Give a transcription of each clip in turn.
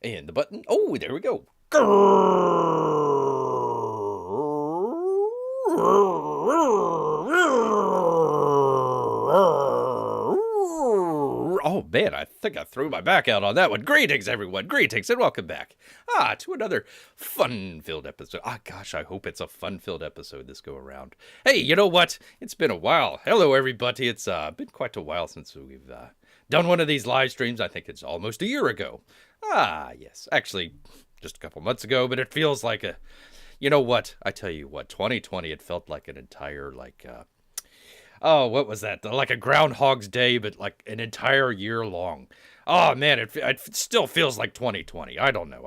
And the button. Oh, there we go. Grrrr. Oh man, I think I threw my back out on that one. Greetings, everyone. Greetings and welcome back. To another fun-filled episode. Gosh, I hope it's a fun-filled episode this go around. Hey, you know what? It's been a while. Hello, everybody. It's been quite a while since we've done one of these live streams. I think it's almost a year ago. Yes. Actually, just a couple months ago, but it feels like a... You know what? I tell you what, 2020, it felt like an entire, what was that? Like a Groundhog's Day, but like an entire year long. Oh man, it still feels like 2020. I don't know.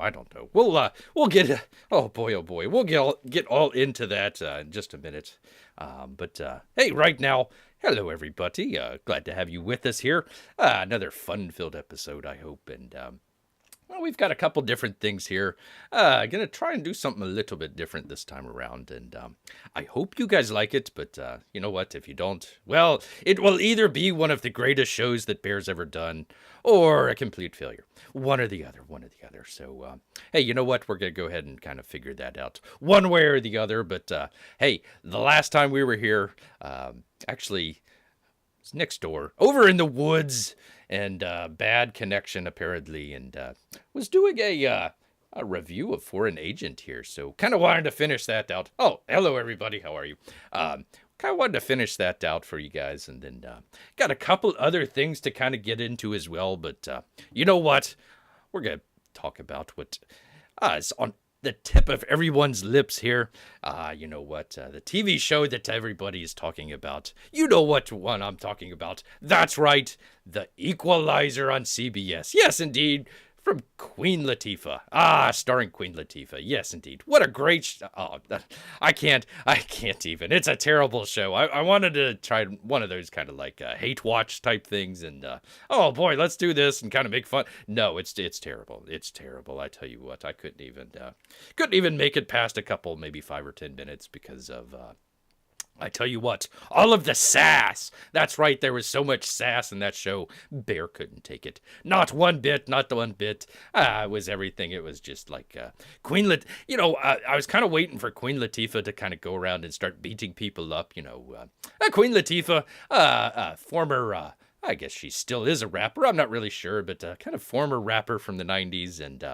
We'll get. Oh boy. We'll get all into that in just a minute. But hey, right now, hello everybody. Glad to have you with us here. Another fun-filled episode, I hope, and. Well, we've got a couple different things here. Gonna try and do something a little bit different this time around, and I hope you guys like it, but you know what, if you don't, well, it will either be one of the greatest shows that Bear's ever done, or a complete failure. One or the other. So, hey, you know what, we're gonna go ahead and kind of figure that out, one way or the other, but hey, the last time we were here, actually, it's next door, over in the woods, and bad connection apparently, and was doing a review of Foreign Agent here, so kind of wanted to finish that out. Oh, hello everybody, how are you? Kind of wanted to finish that out for you guys, and then got a couple other things to kind of get into as well, but you know what? We're gonna talk about what is on the tip of everyone's lips here. You know what? The TV show that everybody is talking about. You know what one I'm talking about. That's right. The Equalizer on CBS. Yes, indeed. From Queen Latifah. Starring Queen Latifah. Yes, indeed. What a great... I can't even. It's a terrible show. I wanted to try one of those kind of like hate watch type things, and oh boy, let's do this and kind of make fun. No, it's terrible. It's terrible. I tell you what, I couldn't even make it past a couple, maybe 5 or 10 minutes because of... I tell you what, all of the sass. That's right, there was so much sass in that show. Bear couldn't take it. Not one bit. It was everything. It was just like Queen I was kind of waiting for Queen Latifah to kind of go around and start beating people up, Queen Latifah, former... I guess she still is a rapper. I'm not really sure, but kind of former rapper from the 90s. And,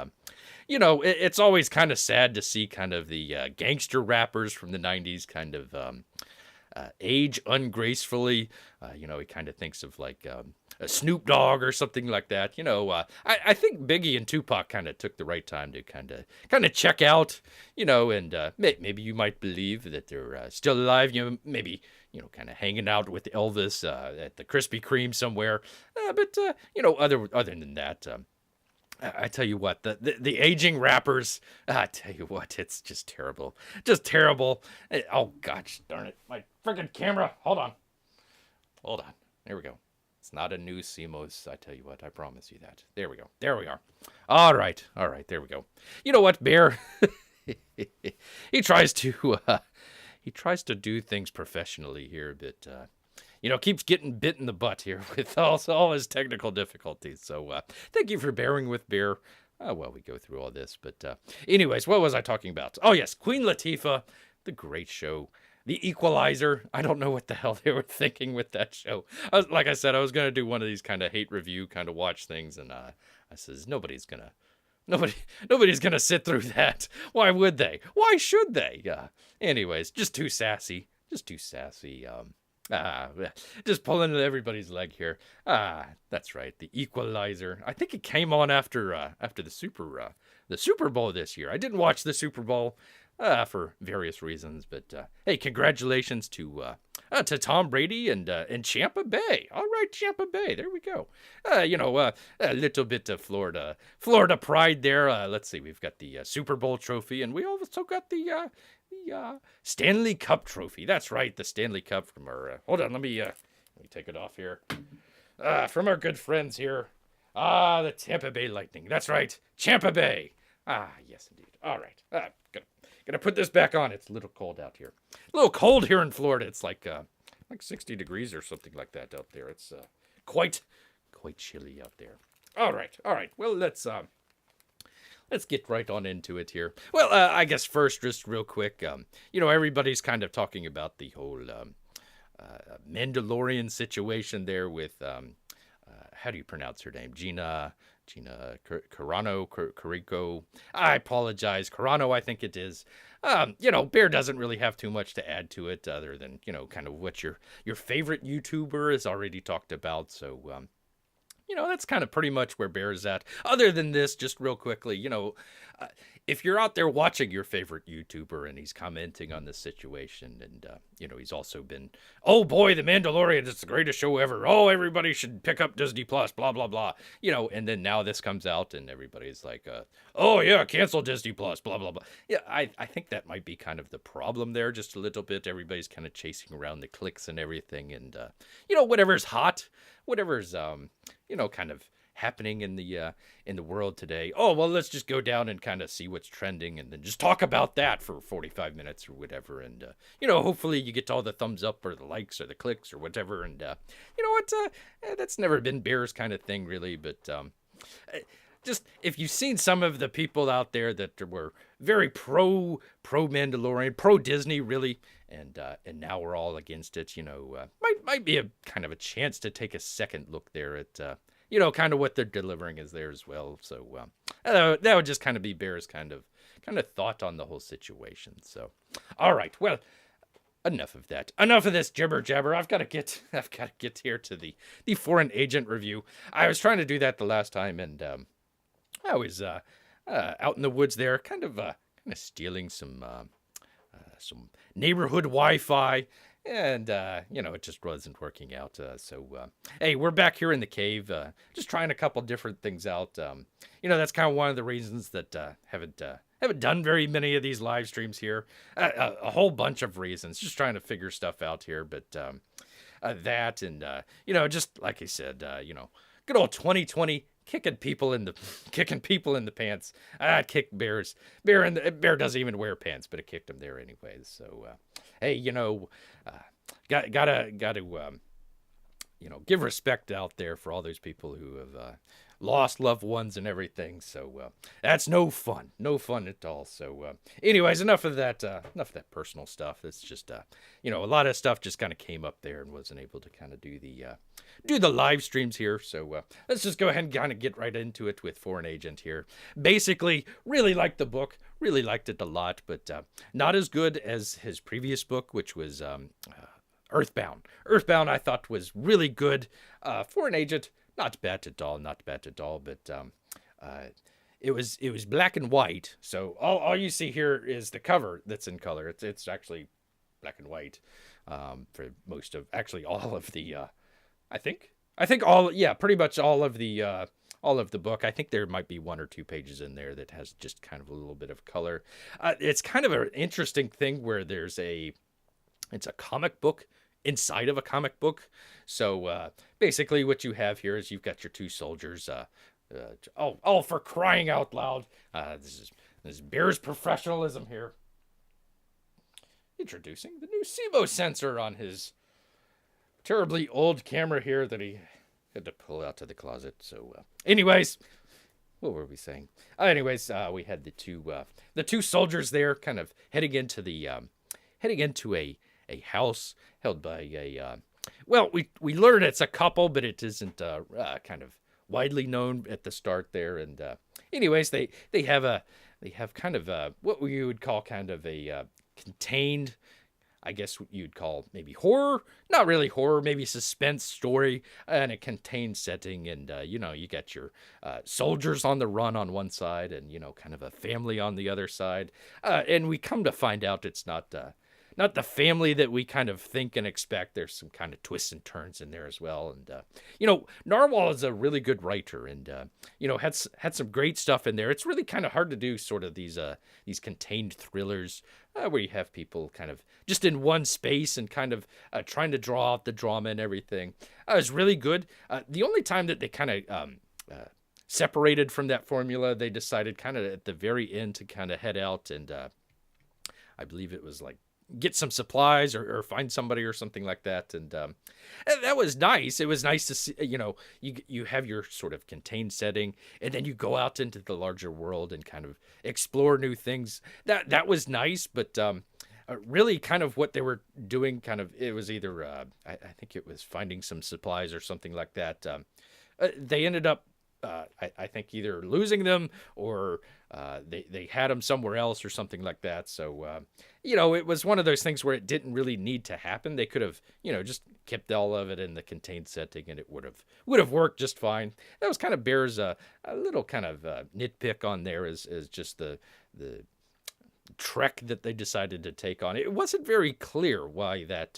it's always kind of sad to see kind of the gangster rappers from the 90s kind of age ungracefully. He kind of thinks of like a Snoop Dogg or something like that. I think Biggie and Tupac kind of took the right time to kind of check out, and maybe you might believe that they're still alive. Maybe kind of hanging out with Elvis at the Krispy Kreme somewhere. But other than that, I tell you what, the aging rappers, I tell you what, it's just terrible. Just terrible. Oh, gosh darn it. My freaking camera. Hold on. There we go. It's not a new CMOS, I tell you what. I promise you that. There we go. There we are. All right. There we go. You know what, Bear? He tries to do things professionally here, but keeps getting bit in the butt here with all his technical difficulties. So thank you for bearing with Bear while we go through all this. But anyways, what was I talking about? Oh, yes, Queen Latifah, the great show. The Equalizer. I don't know what the hell they were thinking with that show. Like I said, I was going to do one of these kind of hate review, kind of watch things. And I says, nobody's going to sit through that. Why would they? Why should they? Anyways, just too sassy. Just pulling everybody's leg here. That's right. The Equalizer. I think it came on after the Super Bowl this year. I didn't watch the Super Bowl for various reasons, but hey, congratulations to Tom Brady and Tampa Bay. All right, Tampa Bay. There we go. A little bit of Florida pride there. Let's see. We've got the Super Bowl trophy, and we also got the Stanley Cup trophy. That's right, the Stanley Cup from our... hold on, let me take it off here. From our good friends here. The Tampa Bay Lightning. That's right, Tampa Bay. Yes, indeed. All right. Gonna put this back on. It's a little cold out here. A little cold here in Florida. It's like 60 degrees or something like that out there. It's quite chilly out there. All right. Well, let's let's get right on into it here. Well, I guess first, just real quick, everybody's kind of talking about the whole Mandalorian situation there with how do you pronounce her name? Gina Carano. I apologize. Carano, I think it is. Bear doesn't really have too much to add to it other than, kind of what your favorite YouTuber has already talked about. So, that's kind of pretty much where Bear is at. Other than this, just real quickly, if you're out there watching your favorite YouTuber and he's commenting on this situation, and, he's also been, oh boy, The Mandalorian is the greatest show ever. Oh, everybody should pick up Disney Plus, blah, blah, blah. And then now this comes out and everybody's like, oh yeah, cancel Disney Plus, blah, blah, blah. Yeah, I think that might be kind of the problem there just a little bit. Everybody's kind of chasing around the clicks and everything. And, whatever's hot, whatever's, kind of happening in the world today. Oh, well, let's just go down and kind of see what's trending and then just talk about that for 45 minutes or whatever. And, hopefully you get all the thumbs up or the likes or the clicks or whatever. And, that's never been Bear's kind of thing really. But, just if you've seen some of the people out there that were very pro Mandalorian, pro Disney really, and now we're all against it, might be a kind of a chance to take a second look there at, kind of what they're delivering is there as well. So that would just kind of be Bear's kind of thought on the whole situation. So, all right, well, enough of that. Enough of this jibber jabber. I've got to get here to the foreign agent review. I was trying to do that the last time, and I was out in the woods there, kind of stealing some neighborhood Wi-Fi. And, it just wasn't working out. Hey, we're back here in the cave, just trying a couple different things out. That's kind of one of the reasons that haven't done very many of these live streams here. A whole bunch of reasons, just trying to figure stuff out here. But that and, just like I said, good old 2020. Kicking people in the pants. Kick Bears. Bear doesn't even wear pants, but it kicked him there anyways. So, hey, gotta give respect out there for all those people who have lost loved ones and everything. So that's no fun at all. So, anyways, enough of that personal stuff. It's just a lot of stuff just kind of came up there and wasn't able to kind of do the live streams here. So let's just go ahead and kind of get right into it with Foreign Agent here. Basically, really liked the book, really liked it a lot, but not as good as his previous book, which was Earthbound. Earthbound, I thought was really good. Foreign Agent, not bad at all, but it was black and white. So all you see here is the cover that's in color. It's actually black and white for most of, actually all of the, I think pretty much all of the book. I think there might be one or two pages in there that has just kind of a little bit of color. It's kind of an interesting thing where it's a comic book inside of a comic book. So basically what you have here is you've got your two soldiers. For crying out loud. This is Bear's professionalism here. Introducing the new SIMO sensor on his terribly old camera here that he had to pull out to the closet. So anyways, what were we saying? We had the two soldiers there kind of heading into a house held by a we learn it's a couple, but it isn't kind of widely known at the start there. And they have kind of what we would call kind of a contained, I guess you'd call maybe horror, not really horror, maybe suspense story in a contained setting. And, you got your soldiers on the run on one side and, kind of a family on the other side. And we come to find out it's not the family that we kind of think and expect. There's some kind of twists and turns in there as well. And, Narwal is a really good writer and, had some great stuff in there. It's really kind of hard to do sort of these contained thrillers where you have people kind of just in one space and kind of trying to draw out the drama and everything. It was really good. The only time that they kind of separated from that formula, they decided kind of at the very end to kind of head out and I believe it was like get some supplies or find somebody or something like that. And that was nice. It was nice to see, you have your sort of contained setting, and then you go out into the larger world and kind of explore new things. That was nice, but really kind of what they were doing, kind of, it was either, I think it was finding some supplies or something like that. They ended up, I think, either losing them or they had them somewhere else or something like that. So, it was one of those things where it didn't really need to happen. They could have, just kept all of it in the contained setting, and it would have worked just fine. That was kind of Bear's a little kind of nitpick on there, is just the trek that they decided to take on. It wasn't very clear why that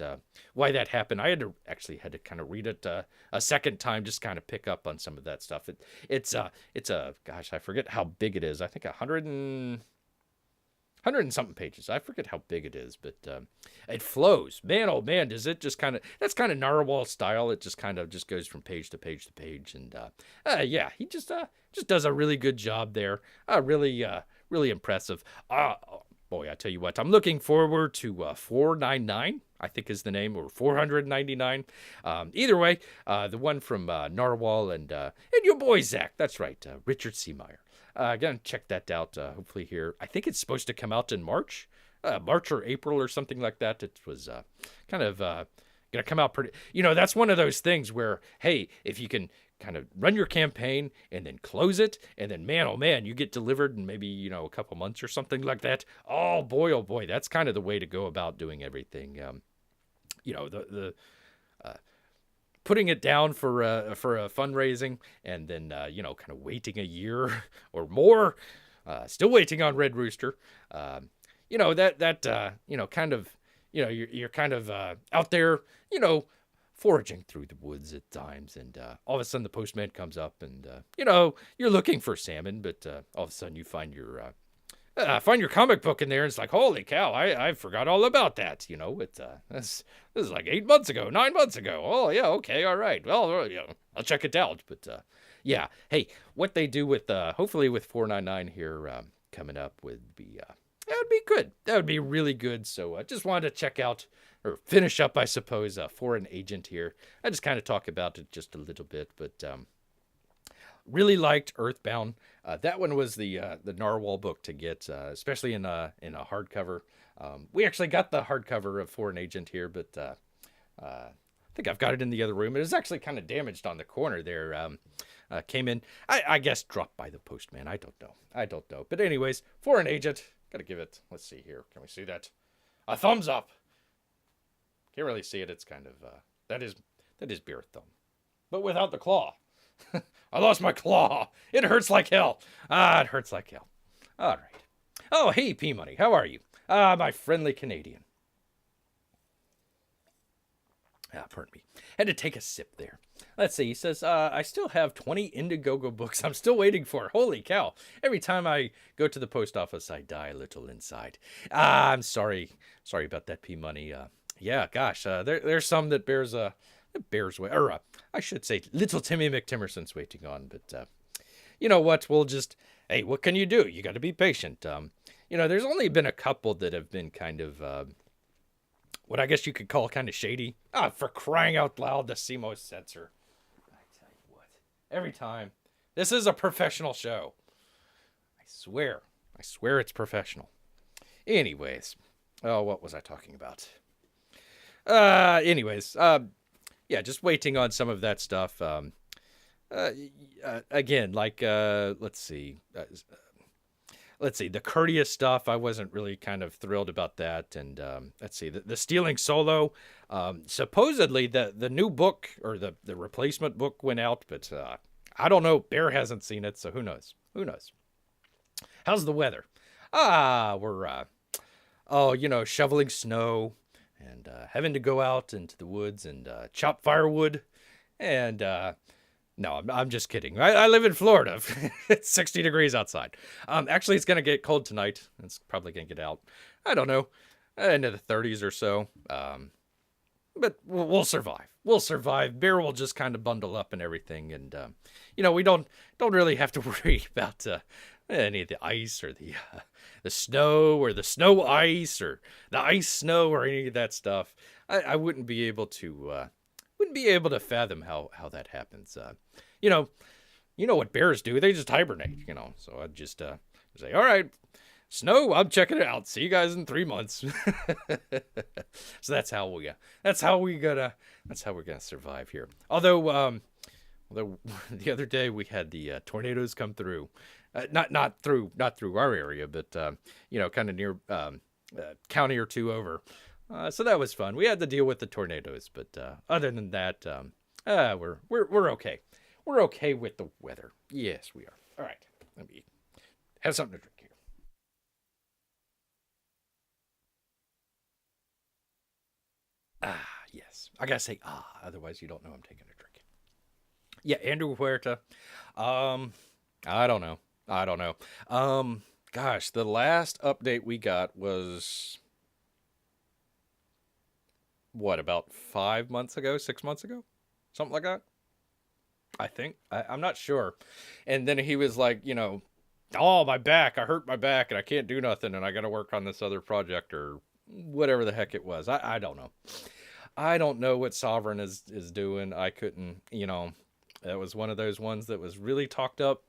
happened. I had to kind of read it a second time, just kind of pick up on some of that stuff. It's gosh, I forget how big it is. I think 100 and something pages. I forget how big it is, but it flows. Man, oh man, does it just that's kind of Narwal style. It just kind of just goes from page to page to page, and yeah, he just does a really good job there. Really impressive. Boy, I tell you what, I'm looking forward to 499, I think is the name, or 499. Either way, the one from Narwal and your boy Zach. That's right, Richard C. Meyer. Gonna check that out. Hopefully here. I think it's supposed to come out in March or April or something like that. It was kind of gonna come out pretty. That's one of those things where, hey, if you can kind of run your campaign and then close it, and then man, oh man, you get delivered in maybe a couple months or something like that. Oh boy, that's kind of the way to go about doing everything. The putting it down for a fundraising, and then kind of waiting a year or more, still waiting on Red Rooster. Kind of, you're kind of out there, foraging through the woods at times, and all of a sudden the postman comes up, and you're looking for salmon, but all of a sudden you find your comic book in there, and it's like, holy cow, I forgot all about that. This is like 8 months ago, 9 months ago. Oh yeah, okay, all right. Well, I'll check it out. But yeah, hey, what they do with hopefully with 499 here coming up would be that would be good. That would be really good. So I just wanted to check out, or finish up, I suppose, Foreign Agent here. I just kind of talk about it just a little bit, but really liked Earthbound. That one was the Narwhal book to get, especially in a hardcover. We actually got the hardcover of Foreign Agent here, but I think I've got it in the other room. It is actually kind of damaged on the corner there. Came in, I guess, dropped by the postman. I don't know. But anyways, Foreign Agent. Got to give it, let's see here. Can we see that? A thumbs up. Can't really see it. It's kind of, that is Bear thumb. But without the claw. I lost my claw. It hurts like hell. It hurts like hell. All right. Oh, hey, P-Money. How are you? My friendly Canadian. Pardon me. Had to take a sip there. Let's see. He says, I still have 20 Indiegogo books I'm still waiting for. Holy cow. Every time I go to the post office, I die a little inside. I'm sorry. Sorry about that, P-Money. Yeah, gosh. There's some that Bear's way. Or I should say little Timmy McTimmerson's waiting on. But you know what? We'll just, hey, what can you do? You got to be patient. There's only been a couple that have been kind of what I guess you could call kind of shady. For crying out loud, the CMOS censor. I tell you what, every time. This is a professional show. I swear it's professional. Anyways, what was I talking about? Yeah, just waiting on some of that stuff. Again, like, let's see, the courteous stuff. I wasn't really kind of thrilled about that. And let's see, the Stealing Solo. Supposedly the new book, or the replacement book, went out, but I don't know. Bear hasn't seen it, so who knows? How's the weather? We're shoveling snow and having to go out into the woods and chop firewood. And no, I'm just kidding. I live in Florida. It's 60 degrees outside. Actually, it's going to get cold tonight. It's probably going to get out, I don't know, into the 30s or so. But we'll survive. Bear will just kind of bundle up and everything. And, we don't really have to worry about any of the ice or the snow or the snow ice or the ice snow or any of that stuff. I wouldn't be able to fathom how that happens. You know, you know what bears do? They just hibernate. So I'd just say, all right, snow, I'm checking it out. See you guys in 3 months. So that's how we're gonna survive here. Although the other day we had the tornadoes come through, not through our area, but kind of near county or two over. So that was fun. We had to deal with the tornadoes, but other than that, we're okay. We're okay with the weather. Yes, we are. All right, let me have something to drink here. Yes. I gotta say otherwise you don't know I'm taking a drink. Yeah, Andrew Huerta. Um, I don't know. I don't know. Gosh, the last update we got was what, about 5 months ago, 6 months ago, something like that. I think I'm not sure. And then he was like, oh, my back, I hurt my back, and I can't do nothing, and I got to work on this other project or whatever the heck it was. I don't know. I don't know what Sovereign is doing. I couldn't, that was one of those ones that was really talked up.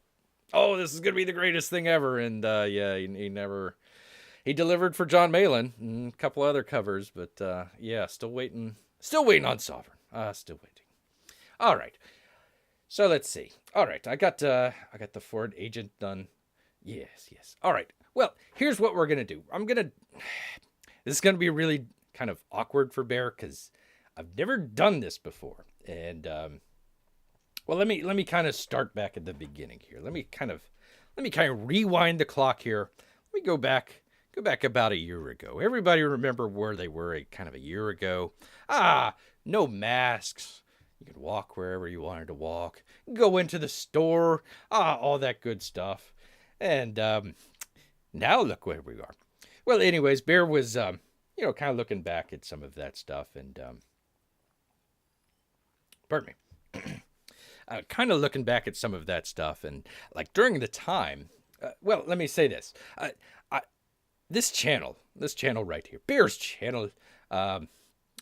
Oh, this is gonna be the greatest thing ever, and yeah, he never. He delivered for John Malin and a couple other covers, but yeah, still waiting on Sovereign. Still waiting. All right, so let's see. All right, I got the Ford Agent done. Yes. All right. Well, here's what we're gonna do. This is gonna be really kind of awkward for Bear because I've never done this before, and well, let me kind of start back at the beginning here. Let me kind of rewind the clock here. Let me go back about a year ago. Everybody remember where they were a year ago? No masks. You could walk wherever you wanted to walk. Go into the store. All that good stuff. And now look where we are. Well, anyways, Bear was kind of looking back at some of that stuff, and pardon me. Kind of looking back at some of that stuff, and like during the time, well, let me say this: this channel right here, Bear's channel.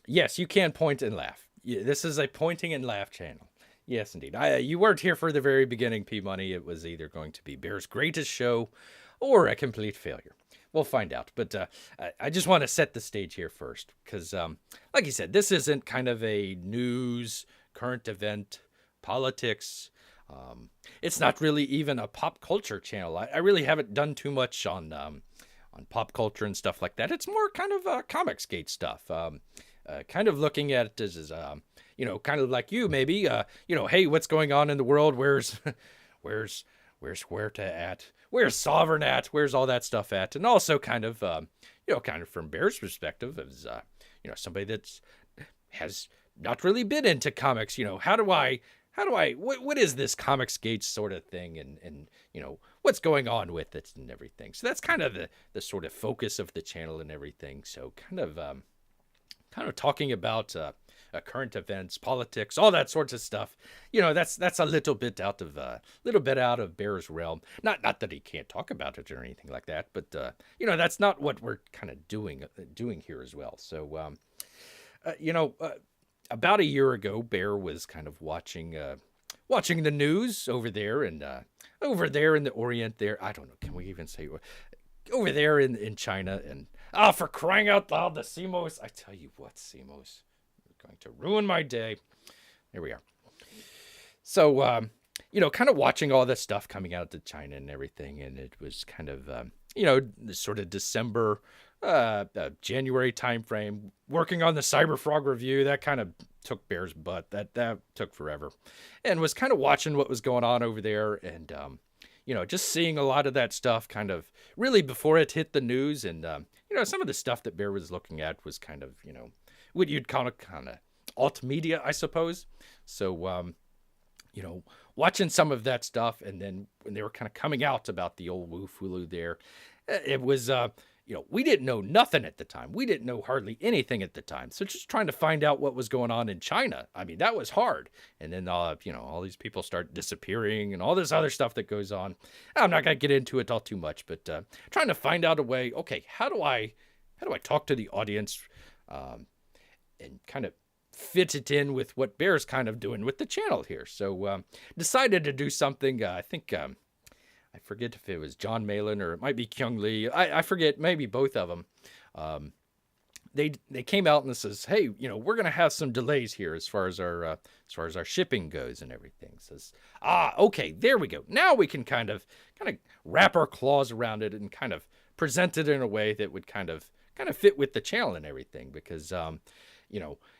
Yes, you can point and laugh. This is a pointing and laugh channel. Yes, indeed. You weren't here for the very beginning, P Money. It was either going to be Bear's greatest show or a complete failure. We'll find out. But I just want to set the stage here first, because, like you said, this isn't kind of a news, current event, politics. It's not really even a pop culture channel. I really haven't done too much on pop culture and stuff like that. It's more kind of Comicsgate stuff. Kind of looking at it as kind of like you maybe. Hey, what's going on in the world? Where's Huerta at? Where's Sovereign at? Where's all that stuff at? And also kind of kind of from Bear's perspective as somebody that's has not really been into comics. What is this Comicsgate sort of thing, and what's going on with it and everything. So that's kind of the sort of focus of the channel and everything. So kind of talking about current events, politics, all that sorts of stuff. That's a little bit out of Bear's realm. Not that he can't talk about it or anything like that, but that's not what we're kind of doing here as well. So about a year ago, Bear was kind of watching the news over there in the Orient there. I don't know. Can we even say over there in China? And for crying out loud, the CMOs. I tell you what, CMOs, you're going to ruin my day. There we are. So, kind of watching all this stuff coming out to China and everything. And it was kind of, sort of December, January timeframe, working on the Cyberfrog review. That kind of took Bear's butt. That took forever, and was kind of watching what was going on over there, and just seeing a lot of that stuff kind of really before it hit the news. And some of the stuff that Bear was looking at was kind of what you'd kind of alt media, I suppose. So watching some of that stuff, and then when they were kind of coming out about the old Wu Fulu there, it was we didn't know nothing at the time. We didn't know hardly anything at the time. So just trying to find out what was going on in China. I mean, that was hard. And then, all these people start disappearing and all this other stuff that goes on. I'm not going to get into it all too much, but trying to find out a way, okay, how do I talk to the audience and kind of fit it in with what Bear's kind of doing with the channel here. So decided to do something, I think... I forget if it was John Malin or it might be Kyung Lee. I forget, maybe both of them. They came out and says, hey, we're going to have some delays here as far as our shipping goes and everything. Says, okay, there we go. Now we can kind of wrap our claws around it and kind of present it in a way that would kind of fit with the channel and everything. Because,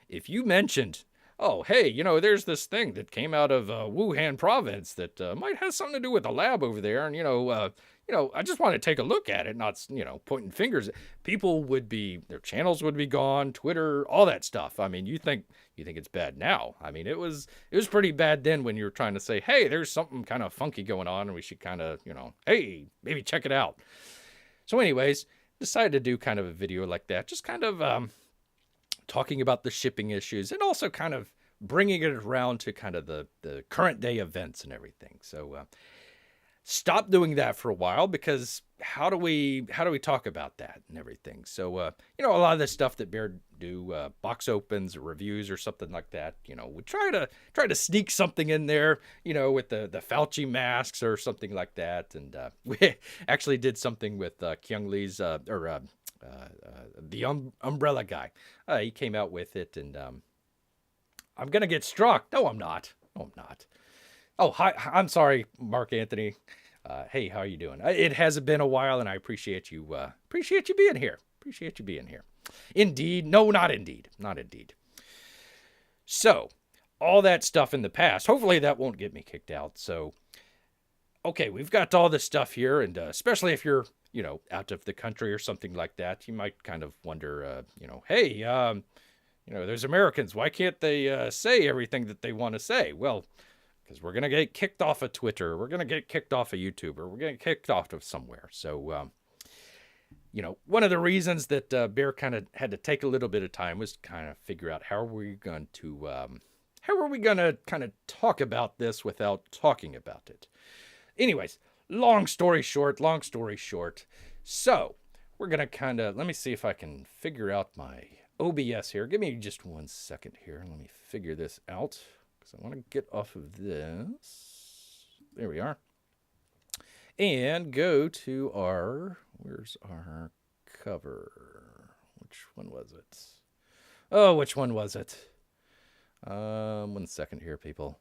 if you mentioned, oh, hey, there's this thing that came out of Wuhan province that might have something to do with the lab over there. And, I just want to take a look at it, not, pointing fingers. People their channels would be gone, Twitter, all that stuff. I mean, you think it's bad now. I mean, it was pretty bad then when you were trying to say, hey, there's something kind of funky going on and we should kind of, hey, maybe check it out. So anyways, decided to do kind of a video like that, just kind of talking about the shipping issues and also kind of bringing it around to kind of the current day events and everything. So stopped doing that for a while because how do we talk about that and everything? So, a lot of the stuff that Bear do, box opens or reviews or something like that, we try to sneak something in there, with the Fauci masks or something like that. And we actually did something with Kyung Lee's, the umbrella guy. He came out with it, and I'm going to get struck. No, I'm not. Oh, hi. I'm sorry, Mark Anthony. Hey, how are you doing? It hasn't been a while, and I appreciate you being here. Indeed. No, not indeed. So, all that stuff in the past, hopefully that won't get me kicked out. So, okay, we've got all this stuff here, and especially if you're, out of the country or something like that, you might kind of wonder, hey, there's Americans. Why can't they say everything that they want to say? Well, because we're going to get kicked off of Twitter. We're going to get kicked off of YouTube, or we're going to get kicked off of somewhere. So, one of the reasons that Bear kind of had to take a little bit of time was kind of figure out how are we going to kind of talk about this without talking about it. Anyways, long story short. So we're going to let me see if I can figure out my OBS here. Give me just 1 second here. Let me figure this out. I want to get off of this. There we are. And go to where's our cover? Which one was it? Oh, which one was it? 1 second here, people.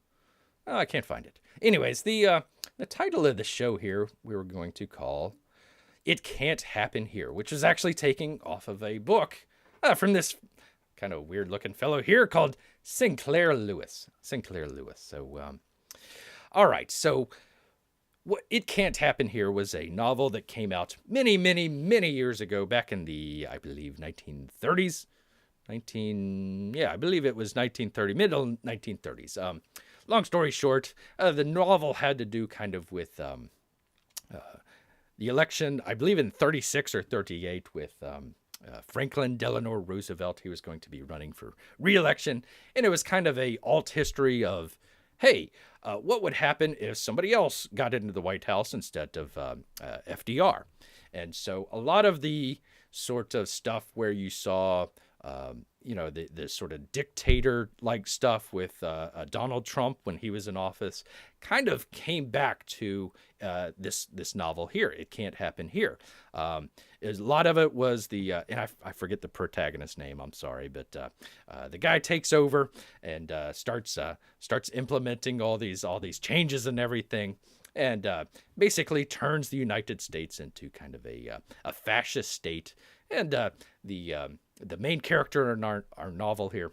Oh, I can't find it. Anyways, the title of the show here, we were going to call It Can't Happen Here, which is actually taking off of a book from this kind of weird looking fellow here called Sinclair Lewis. So, all right. So what It Can't Happen Here was a novel that came out many, many, many years ago, back in the, I believe, 1930s. I believe it was 1930, middle 1930s. Long story short, the novel had to do kind of with the election, I believe in 36 or 38 with Franklin Delano Roosevelt. He was going to be running for re-election, and it was kind of a alt history of, hey, what would happen if somebody else got into the White House instead of FDR? And so a lot of the sort of stuff where you saw, the sort of dictator-like stuff with Donald Trump when he was in office kind of came back to this novel here. It Can't Happen Here. A lot of it was and I forget the protagonist's name, I'm sorry, but the guy takes over and starts implementing all these changes and everything, and basically turns the United States into kind of a fascist state. And the main character in our novel here,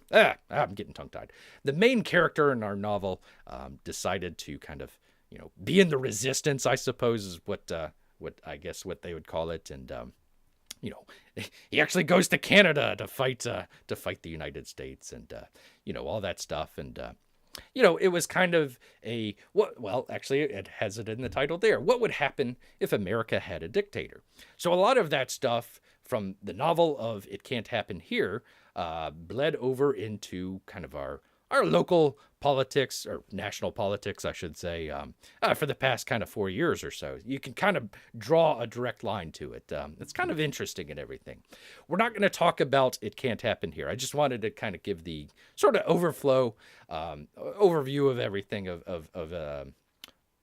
I'm getting tongue-tied. The main character in our novel decided to kind of, be in the resistance, I suppose, is what they would call it. And, he actually goes to Canada to fight the United States and, all that stuff. And it was kind of well, actually, it has it in the title there. What would happen if America had a dictator? So a lot of that stuff from the novel of It Can't Happen Here bled over into kind of our local politics, or national politics, I should say, for the past kind of 4 years or so. You can kind of draw a direct line to it. It's kind of interesting and everything. We're not going to talk about It Can't Happen Here. I just wanted to kind of give the sort of overview of everything of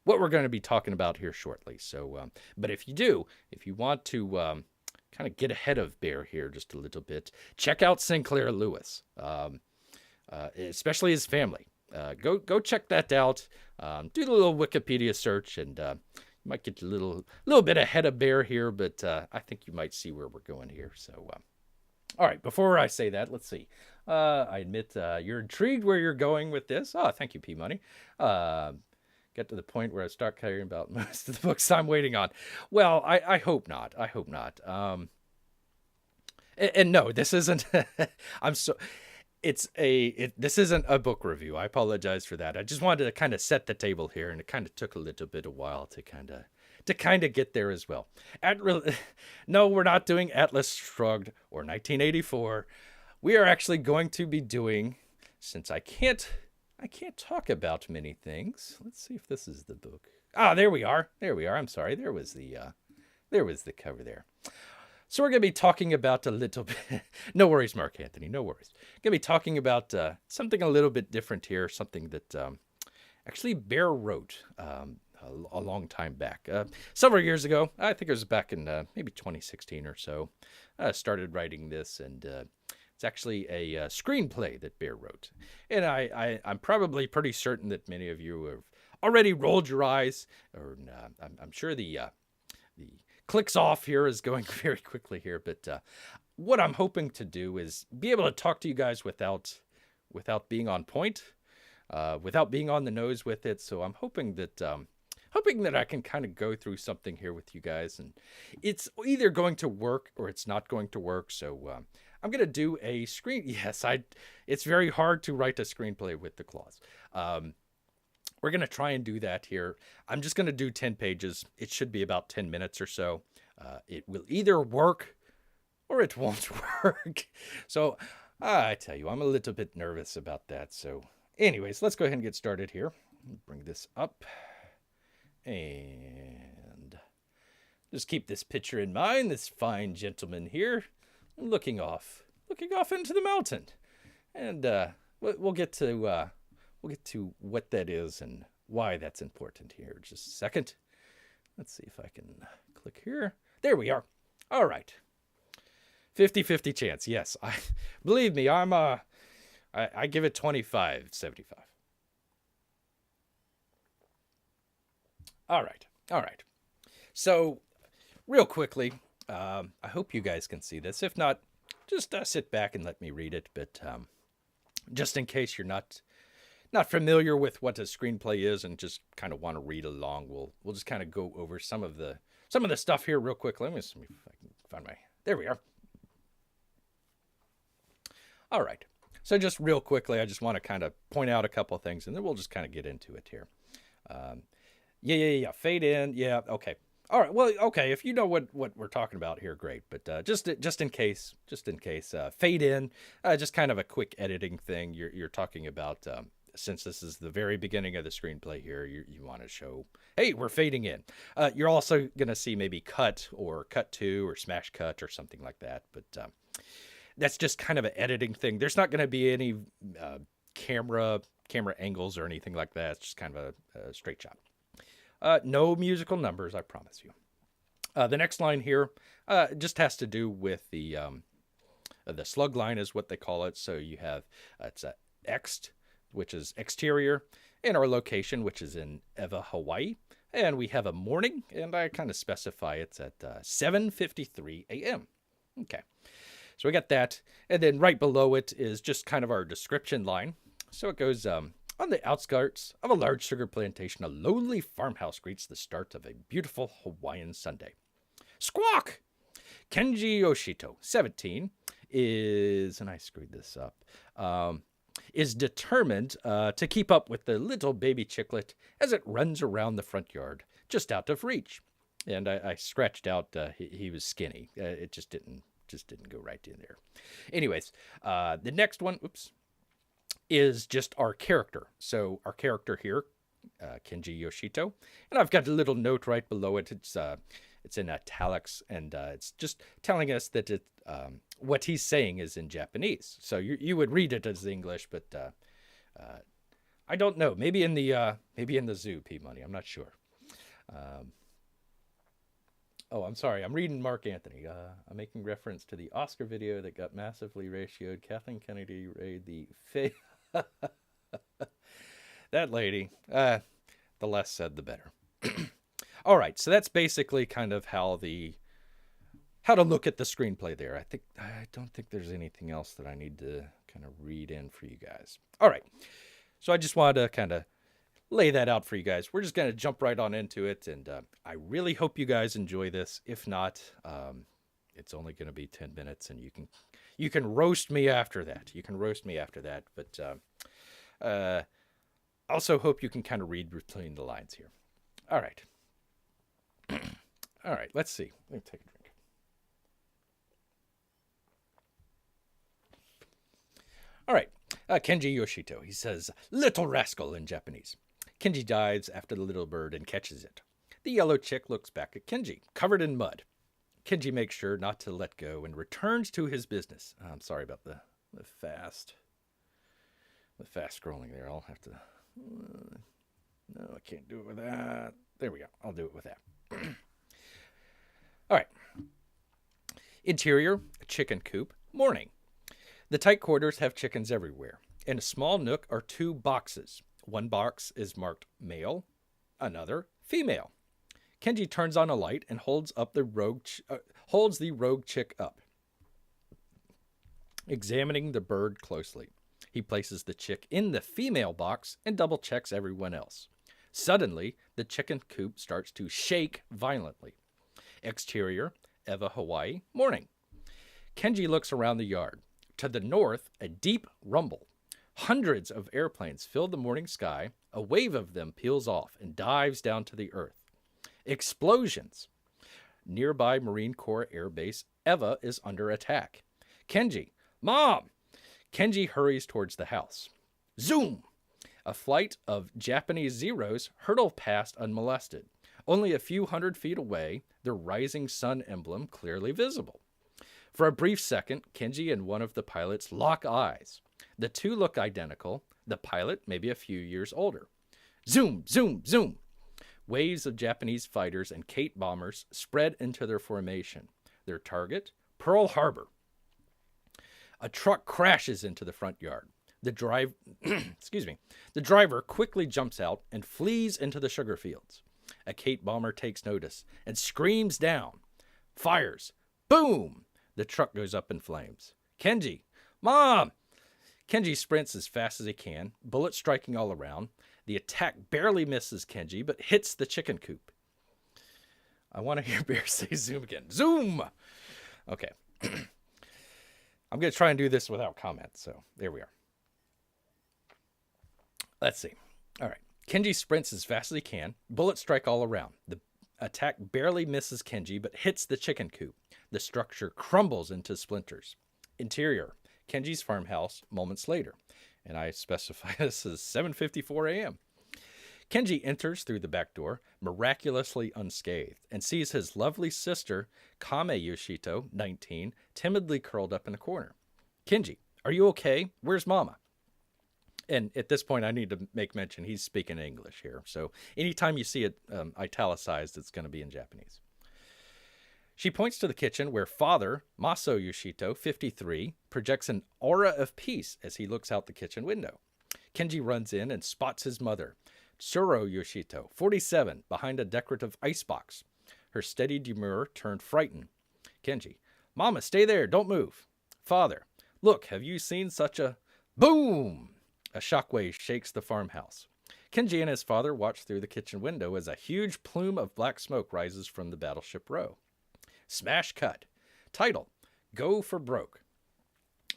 what we're going to be talking about here shortly. So, but if you want to kind of get ahead of Bear here just a little bit, check out Sinclair Lewis. Especially his family. Go check that out. Do the little Wikipedia search, and you might get a little bit ahead of Bear here, but I think you might see where we're going here. So, all right, before I say that, let's see. I admit you're intrigued where you're going with this. Oh, thank you, P Money. Get to the point where I start caring about most of the books I'm waiting on. Well, I hope not. I hope not. And no, this isn't. This isn't a book review. I apologize for that. I just wanted to kind of set the table here, and it kind of took a little bit of while to kind of get there as well. No, we're not doing Atlas Shrugged or 1984. We are actually going to be doing, since I can't talk about many things. Let's see if this is the book. Ah, there we are. I'm sorry. There was the cover there. So we're going to be talking about a little bit. No worries, Mark Anthony. No worries. Going to be talking about something a little bit different here. Something that actually Bear wrote a long time back. Several years ago. I think it was back in maybe 2016 or so. I started writing this, and it's actually a screenplay that Bear wrote. And I'm probably pretty certain that many of you have already rolled your eyes, or I'm sure the clicks off here is going very quickly here, but what I'm hoping to do is be able to talk to you guys without being on point, without being on the nose with it. So I'm hoping that I can kind of go through something here with you guys, and it's either going to work or it's not going to work. So I'm going to do a screen. Yes, it's very hard to write a screenplay with the claws. We're going to try and do that here. I'm just going to do 10 pages. It should be about 10 minutes or so. It will either work or it won't work. So I tell you, I'm a little bit nervous about that. So anyways, let's go ahead and get started here. Bring this up and just keep this picture in mind. This fine gentleman here looking off into the mountain. And we'll get to what that is and why that's important here. Just a second. Let's see if I can click here. There we are. All right. 50-50 chance. Yes. Believe me, I give it 25-75. All right. So real quickly, I hope you guys can see this. If not, just sit back and let me read it. But just in case you're not familiar with what a screenplay is and just kind of want to read along, we'll just kind of go over some of the stuff here real quick. Let me see if I can find there we are. All right. So just real quickly, I just want to kind of point out a couple of things, and then we'll just kind of get into it here. Yeah. Fade in. Yeah. Okay. All right. Well, okay. If you know what we're talking about here, great. But just in case, fade in. Just kind of a quick editing thing. You're talking about. Since this is the very beginning of the screenplay here, you want to show, hey, we're fading in. You're also going to see maybe cut or cut to or smash cut or something like that. But that's just kind of an editing thing. There's not going to be any camera angles or anything like that. It's just kind of a straight shot. No musical numbers, I promise you. The next line here just has to do with the slug line is what they call it. So you have, it's a ext, which is exterior, and our location, which is in Eva, Hawaii. And we have a morning, and I kind of specify it's at 7:53 a.m. Okay, so we got that. And then right below it is just kind of our description line. So it goes, on the outskirts of a large sugar plantation, a lonely farmhouse greets the start of a beautiful Hawaiian Sunday. Squawk! Kenji Yoshito, 17, is, and I screwed this up, is determined to keep up with the little baby chicklet as it runs around the front yard, just out of reach. And I scratched out he was skinny. It just didn't go right in there. Anyways, the next one, is just our character. So our character here, Kenji Yoshito, and I've got a little note right below it. It's in italics, and it's just telling us that what he's saying is in Japanese. So you would read it as English, but I don't know. Maybe in the zoo, P Money. I'm not sure. Oh, I'm sorry. I'm reading Mark Anthony. I'm making reference to the Oscar video that got massively ratioed. Kathleen Kennedy raid the that lady. The less said, the better. All right, so that's basically kind of how to look at the screenplay there. I don't think there's anything else that I need to kind of read in for you guys. All right, so I just wanted to kind of lay that out for you guys. We're just going to jump right on into it, and I really hope you guys enjoy this. If not, it's only going to be 10 minutes, and you can roast me after that. But also hope you can kind of read between the lines here. All right. All right, let's see. Let me take a drink. All right, Kenji Yoshito, he says, "Little rascal" in Japanese. Kenji dives after the little bird and catches it. The yellow chick looks back at Kenji, covered in mud. Kenji makes sure not to let go and returns to his business. I'm sorry about the fast scrolling there. I'll have to... no, I can't do it with that. There we go. I'll do it with that. All right. Interior, chicken coop, morning. The tight quarters have chickens everywhere. In a small nook are two boxes. One box is marked male, another female. Kenji turns on a light and holds the rogue chick up, examining the bird closely. He places the chick in the female box and double checks everyone else. Suddenly, the chicken coop starts to shake violently. Exterior, Eva, Hawaii, morning. Kenji looks around the yard. To the north, a deep rumble. Hundreds of airplanes fill the morning sky. A wave of them peels off and dives down to the earth. Explosions. Nearby Marine Corps Air Base, Eva is under attack. Kenji, Mom! Kenji hurries towards the house. Zoom! A flight of Japanese Zeros hurtle past unmolested. Only a few hundred feet away, the rising sun emblem clearly visible. For a brief second, Kenji and one of the pilots lock eyes. The two look identical, the pilot maybe a few years older. Zoom, zoom, zoom. Waves of Japanese fighters and Kate bombers spread into their formation. Their target, Pearl Harbor. A truck crashes into the front yard. The driver quickly jumps out and flees into the sugar fields. A Kate bomber takes notice and screams down. Fires. Boom! The truck goes up in flames. Kenji, Mom! Kenji sprints as fast as he can, bullets striking all around. The attack barely misses Kenji, but hits the chicken coop. I want to hear Bear say zoom again. Zoom! Okay. I'm going to try and do this without comments, so there we are. Let's see. All right. Kenji sprints as fast as he can. Bullets strike all around. The attack barely misses Kenji, but hits the chicken coop. The structure crumbles into splinters. Interior, Kenji's farmhouse moments later. And I specify this as 7:54 a.m. Kenji enters through the back door, miraculously unscathed, and sees his lovely sister, Kame Yoshito, 19, timidly curled up in a corner. Kenji, are you okay? Where's Mama? And at this point, I need to make mention he's speaking English here. So anytime you see it italicized, it's going to be in Japanese. She points to the kitchen where father, Maso Yoshito, 53, projects an aura of peace as he looks out the kitchen window. Kenji runs in and spots his mother, Tsuro Yoshito, 47, behind a decorative icebox. Her steady demure turned frightened. Kenji, Mama, stay there, don't move. Father, look, have you seen such a... Boom! A shockwave shakes the farmhouse. Kenji and his father watch through the kitchen window as a huge plume of black smoke rises from the battleship row. Smash cut. Title, Go for Broke.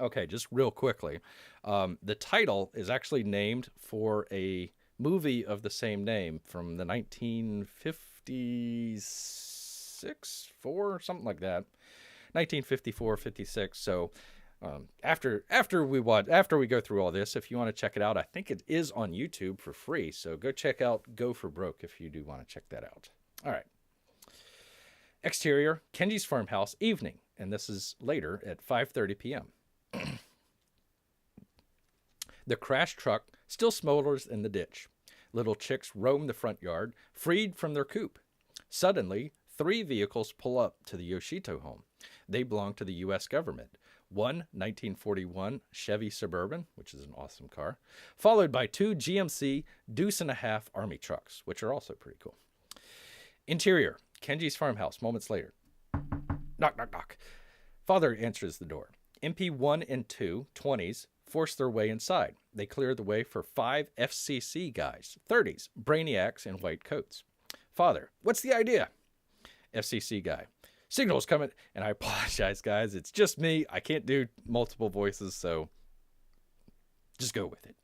Okay, just real quickly. The title is actually named for a movie of the same name from the 1956, 4, something like that. 1954, 56. So after we go through all this, if you want to check it out, I think it is on YouTube for free. So go check out Go for Broke if you do want to check that out. All right. Exterior, Kenji's farmhouse, evening, and this is later at 5:30 p.m. The crashed truck still smolders in the ditch. Little chicks roam the front yard, freed from their coop. Suddenly, 3 vehicles pull up to the Yoshito home. They belong to the U.S. government. One 1941 Chevy Suburban, which is an awesome car, followed by 2 GMC deuce-and-a-half Army trucks, which are also pretty cool. Interior, Kenji's farmhouse, moments later. Knock, knock, knock. Father answers the door. MP1 and 2, 20s, force their way inside. They clear the way for 5 FCC guys, 30s, brainiacs in white coats. Father, what's the idea? FCC guy. Signal's coming. And I apologize, guys. It's just me. I can't do multiple voices, so just go with it.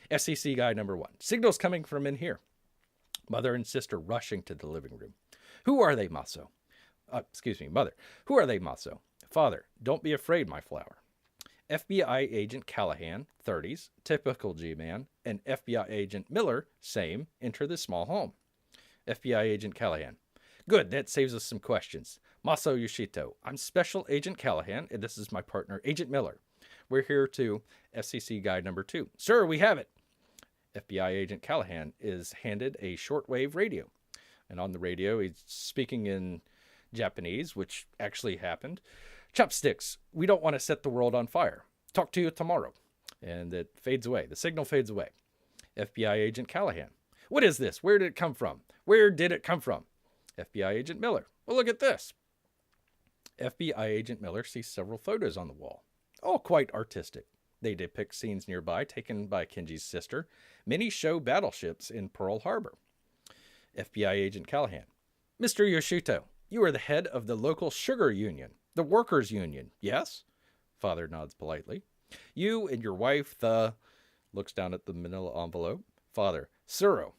FCC guy number 1. Signal's coming from in here. Mother and sister rushing to the living room. Who are they, Maso? Mother. Who are they, Maso? Father, don't be afraid, my flower. FBI agent Callahan, 30s, typical G-man, and FBI agent Miller, same, enter the small home. FBI agent Callahan. Good, that saves us some questions. Maso Yoshito, I'm Special Agent Callahan, and this is my partner, Agent Miller. We're here to FCC guy number 2. Sir, we have it. FBI agent Callahan is handed a shortwave radio. And on the radio, he's speaking in Japanese, which actually happened. Chopsticks, we don't want to set the world on fire. Talk to you tomorrow. And it fades away. The signal fades away. FBI agent Callahan. What is this? Where did it come from? Where did it come from? FBI agent Miller. Well, look at this. FBI agent Miller sees several photos on the wall. All quite artistic. They depict scenes nearby taken by Kenji's sister. Many show battleships in Pearl Harbor. FBI agent Callahan. Mr. Yoshito, you are the head of the local sugar union, the workers' union, yes? Father nods politely. You and your wife, looks down at the manila envelope. Father, Suro.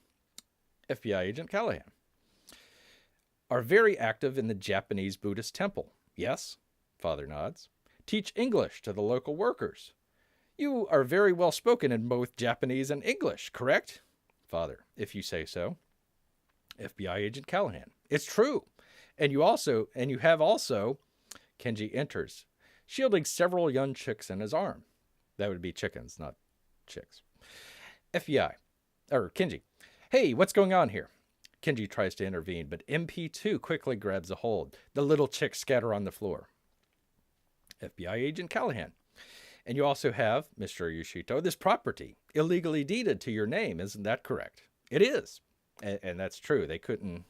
FBI agent Callahan. Are very active in the Japanese Buddhist temple, yes? Father nods. Teach English to the local workers. You are very well spoken in both Japanese and English, correct? Father, if you say so. FBI agent Callahan. It's true. And you have also, Kenji enters, shielding several young chicks in his arm. That would be chickens, not chicks. Kenji. Hey, what's going on here? Kenji tries to intervene, but MP2 quickly grabs a hold. The little chicks scatter on the floor. FBI agent Callahan. And you also have, Mr. Yoshito, this property illegally deeded to your name. Isn't that correct? It is. And that's true. They couldn't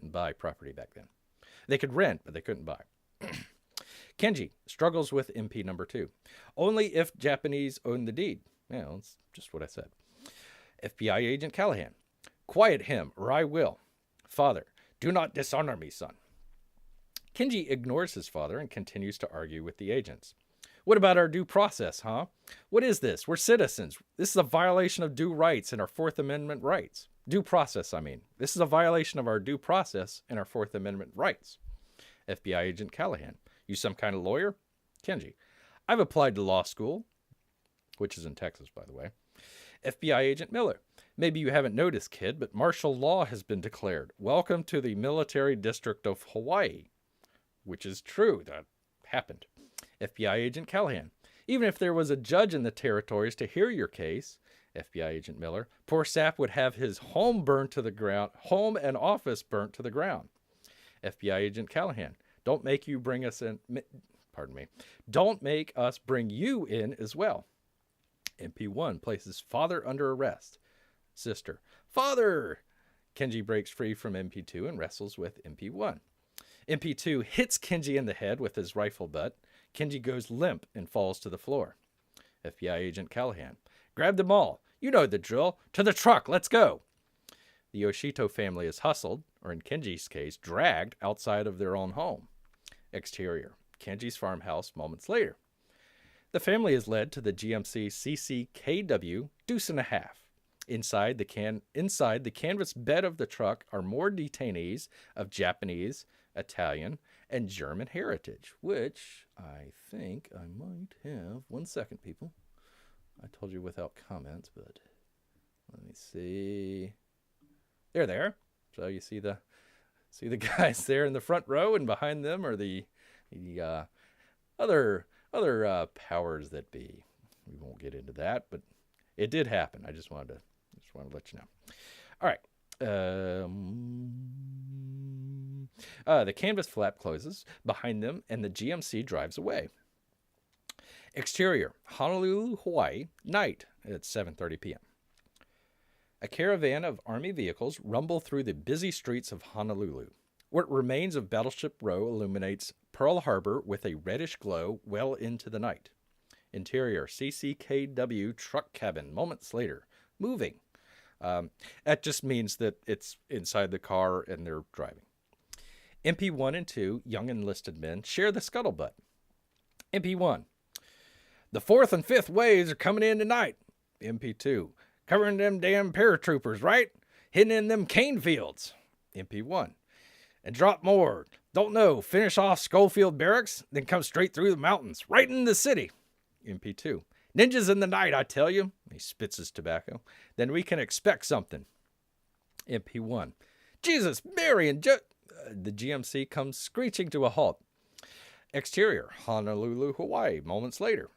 buy property back then. They could rent, but they couldn't buy. Kenji struggles with MP number 2. Only if Japanese own the deed. Yeah, that's just what I said. FBI agent Callahan. Quiet him, or I will. Father, do not dishonor me, son. Kenji ignores his father and continues to argue with the agents. What about our due process, huh? What is this? We're citizens. This is a violation of due rights and our Fourth Amendment rights. Due process, I mean. This is a violation of our due process and our Fourth Amendment rights. FBI agent Callahan. You some kind of lawyer? Kenji. I've applied to law school, which is in Texas, by the way. FBI agent Miller. Maybe you haven't noticed, kid, but martial law has been declared. Welcome to the military district of Hawaii. Which is true. That happened. FBI agent Callahan. Even if there was a judge in the territories to hear your case, FBI agent Miller, poor sap would have his home burned to the ground, home and office burnt to the ground. FBI agent Callahan. Don't make us bring you in as well. MP1 places father under arrest. Sister. Father! Kenji breaks free from MP2 and wrestles with MP1. MP2 hits Kenji in the head with his rifle butt. Kenji goes limp and falls to the floor. FBI agent Callahan. Grab them all. You know the drill. To the truck. Let's go. The Yoshito family is hustled, or in Kenji's case, dragged outside of their own home. Exterior. Kenji's farmhouse moments later. The family is led to the GMC CCKW Deuce and a Half. Inside the canvas bed of the truck are more detainees of Japanese, Italian, and German heritage, which I think I might have. 1 second, people. I told you without comments, but let me see. They're there. So you see the guys there in the front row, and behind them are the other powers that be. We won't get into that, but it did happen. I just wanted to let you know. All right. The canvas flap closes behind them, and the GMC drives away. Exterior, Honolulu, Hawaii, night at 7:30 p.m. A caravan of Army vehicles rumble through the busy streets of Honolulu. What remains of Battleship Row illuminates Pearl Harbor with a reddish glow well into the night. Interior, CCKW truck cabin, moments later, moving. That just means that it's inside the car and they're driving. MP1 and 2, young enlisted men, share the scuttlebutt. MP1, the 4th and 5th waves are coming in tonight. MP2, covering them damn paratroopers, right? Hidden in them cane fields. MP1, and drop more. Don't know, finish off Schofield Barracks, then come straight through the mountains, right in the city. MP2, ninjas in the night, I tell you. He spits his tobacco. Then we can expect something. MP1, Jesus, Mary, and the GMC comes screeching to a halt. Exterior, Honolulu, Hawaii, moments later.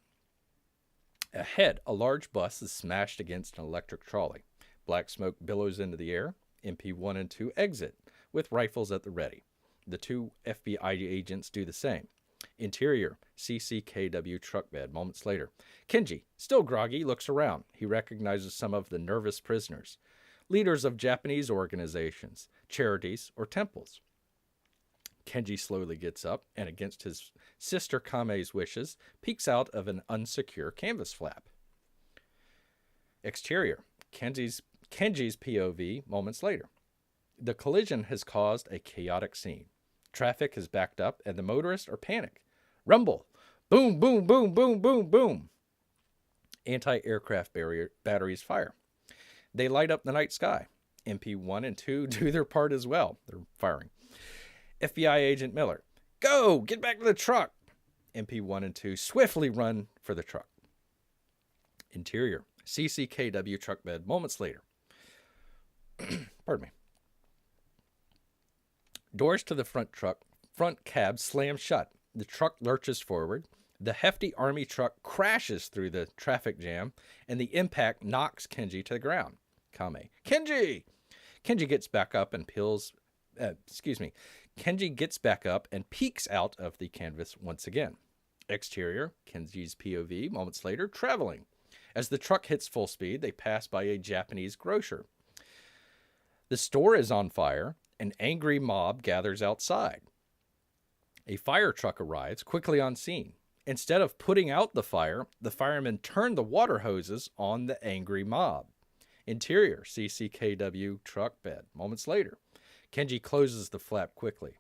Ahead, a large bus is smashed against an electric trolley. Black smoke billows into the air. MP1 and 2 exit, with rifles at the ready. The 2 FBI agents do the same. Interior, CCKW truck bed, moments later. Kenji, still groggy, looks around. He recognizes some of the nervous prisoners, leaders of Japanese organizations, charities, or temples. Kenji slowly gets up and, against his sister Kame's wishes, peeks out of an unsecure canvas flap. Exterior, Kenji's POV, moments later. The collision has caused a chaotic scene. Traffic is backed up and the motorists are panicked. Rumble! Boom, boom, boom, boom, boom, boom. Anti-aircraft batteries fire. They light up the night sky. MP1 and 2 do their part as well. They're firing. FBI agent Miller, go! Get back to the truck! MP1 and 2 swiftly run for the truck. Interior, CCKW truck bed, moments later. Pardon me. Doors to the front cab slam shut. The truck lurches forward. The hefty army truck crashes through the traffic jam, and the impact knocks Kenji to the ground. Kame, Kenji! Kenji gets back up and Kenji gets back up and peeks out of the canvas once again. Exterior, Kenji's POV, moments later, traveling. As the truck hits full speed, they pass by a Japanese grocer. The store is on fire. An angry mob gathers outside. A fire truck arrives quickly on scene. Instead of putting out the fire, the firemen turn the water hoses on the angry mob. Interior, CCKW truck bed. Moments later, Kenji closes the flap quickly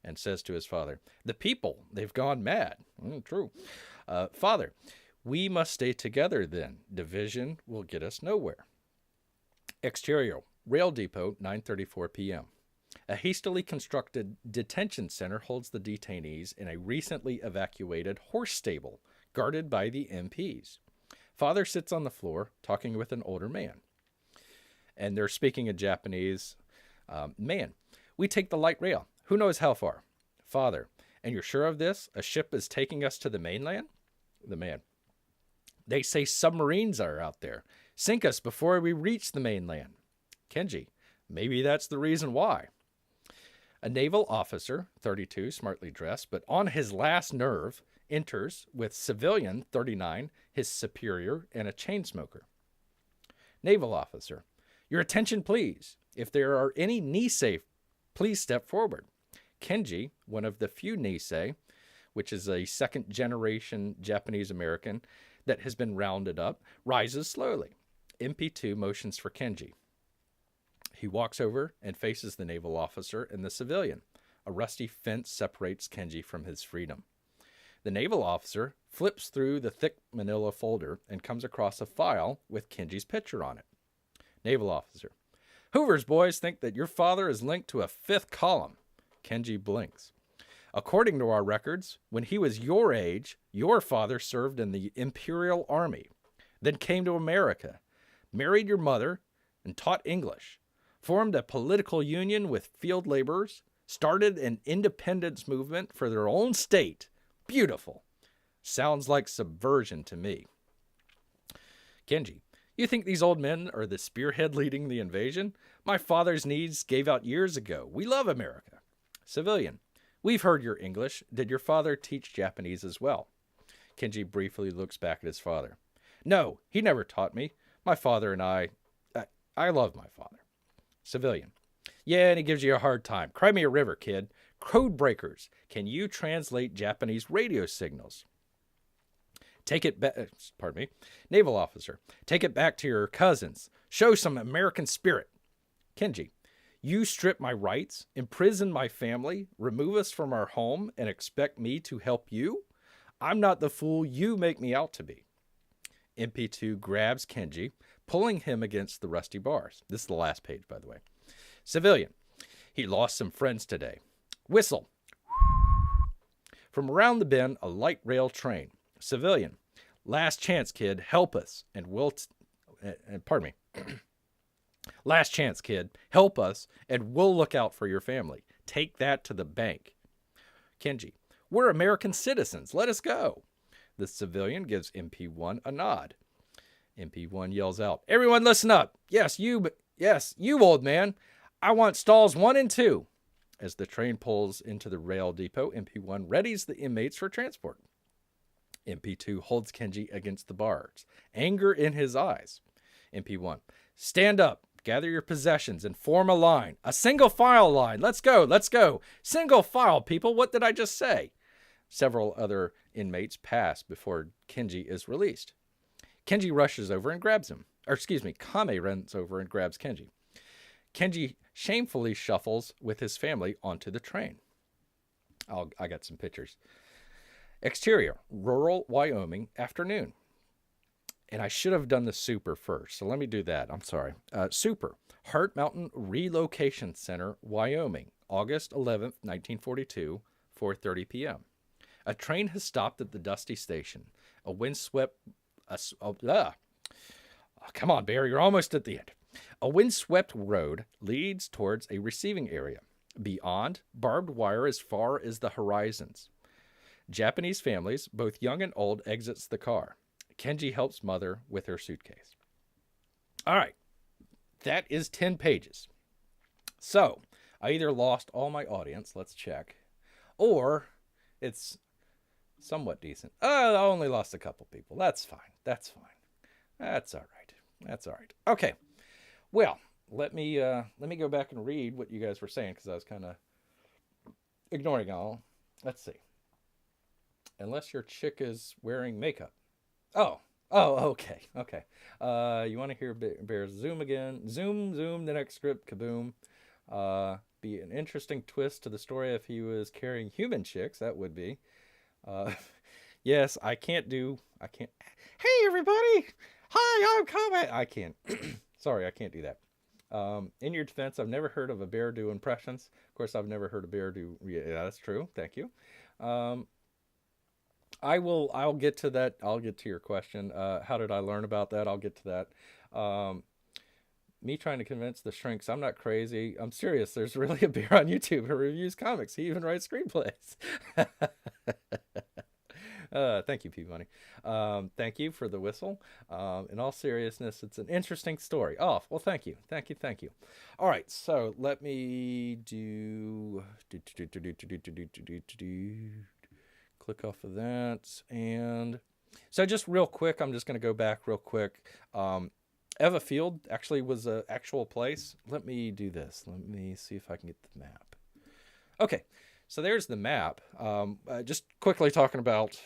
and says to his father, the people, they've gone mad. True. Father, we must stay together then. Division will get us nowhere. Exterior, rail depot, 9:34 p.m. A hastily constructed detention center holds the detainees in a recently evacuated horse stable, guarded by the MPs. Father sits on the floor, talking with an older man. And they're speaking in Japanese. Man, we take the light rail. Who knows how far? Father, and you're sure of this? A ship is taking us to the mainland? The man, they say submarines are out there. Sink us before we reach the mainland. Kenji, maybe that's the reason why. A naval officer, 32, smartly dressed, but on his last nerve, enters with civilian, 39, his superior, and a chain smoker. Naval officer, your attention please. If there are any Nisei, please step forward. Kenji, one of the few Nisei, which is a second-generation Japanese-American that has been rounded up, rises slowly. MP2 motions for Kenji. He walks over and faces the naval officer and the civilian. A rusty fence separates Kenji from his freedom. The naval officer flips through the thick manila folder, and comes across a file with Kenji's picture on it. Naval officer. Hoover's boys think that your father is linked to a fifth column. Kenji blinks. According to our records, when he was your age, your father served in the Imperial Army, then came to America, married your mother, and taught English, formed a political union with field laborers, started an independence movement for their own state. Beautiful. Sounds like subversion to me. Kenji. You think these old men are the spearhead leading the invasion? My father's needs gave out years ago. We love America. Civilian. We've heard your English. Did your father teach Japanese as well? Kenji briefly looks back at his father. No, he never taught me. My father and I love my father. Civilian. Yeah, and he gives you a hard time. Cry me a river, kid. Code breakers. Can you translate Japanese radio signals? Take it back. Pardon me. Naval officer. Take it back to your cousins. Show some American spirit. Kenji. You strip my rights, imprison my family, remove us from our home, and expect me to help you? I'm not the fool you make me out to be. MP2 grabs Kenji, pulling him against the rusty bars. This is the last page, by the way. Civilian. He lost some friends today. Whistle. From around the bend, a light rail train. Civilian. Last chance, kid. Help us, and we'll... pardon me. Last chance, kid. Help us, and we'll look out for your family. Take that to the bank. Kenji. We're American citizens. Let us go. The civilian gives MP1 a nod. MP1 yells out, Everyone listen up. Yes, you, old man. I want stalls 1 and 2. As the train pulls into the rail depot, MP1 readies the inmates for transport. MP2 holds Kenji against the bars, anger in his eyes. MP1. Stand up. Gather your possessions and form a line. A single file line. Let's go. Let's go. Single file, people. What did I just say? Several other inmates pass before Kenji is released. Kenji rushes over and grabs him. Kame runs over and grabs Kenji. Kenji shamefully shuffles with his family onto the train. I got some pictures. Exterior, rural Wyoming, afternoon. And I should have done the super first, so let me do that. I'm sorry. Super, Heart Mountain Relocation Center, Wyoming, August 11th, 1942, 4:30 p.m. A train has stopped at the dusty station. A windswept... come on, Bear, you're almost at the end. A windswept road leads towards a receiving area. Beyond, barbed wire as far as the horizons. Japanese families, both young and old, exits the car. Kenji helps mother with her suitcase. All right. That is 10 pages. So, I either lost all my audience, let's check, or it's somewhat decent. I only lost a couple people. That's fine. That's fine. That's all right. That's all right. Okay. Well, let me go back and read what you guys were saying, because I was kind of ignoring all. Let's see. Unless your chick is wearing makeup. Oh, okay. You want to hear Bear's zoom again? Zoom, the next script, kaboom. Be an interesting twist to the story if he was carrying human chicks, that would be. Yes, I can't. Hey, everybody! Hi, I'm Comet! I can't. Sorry, I can't do that. In your defense, I've never heard of a bear do impressions. Of course, I've never heard a bear do... Yeah, that's true. Thank you. I'll get to that. I'll get to your question. How did I learn about that? I'll get to that. Me trying to convince the shrinks I'm not crazy. I'm serious. There's really a bear on YouTube who reviews comics. He even writes screenplays. Thank you, P-Money. Thank you for the whistle. In all seriousness, it's an interesting story. Oh, well, thank you. Thank you. All right, so let me do... Click off of that. And so just real quick, I'm just going to go back real quick. Eva Field actually was an actual place. Let me do this. Let me see if I can get the map. Okay, so there's the map. Just quickly talking about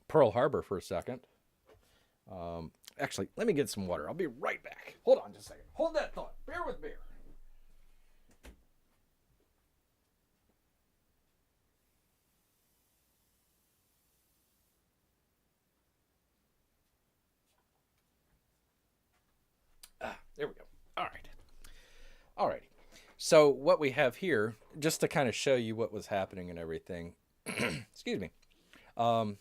Pearl Harbor for a second. Actually, let me get some water. I'll be right back. Hold on just a second. Hold that thought. Bear with bear. All right. All right. So what we have here, just to kind of show you what was happening and everything, excuse me, on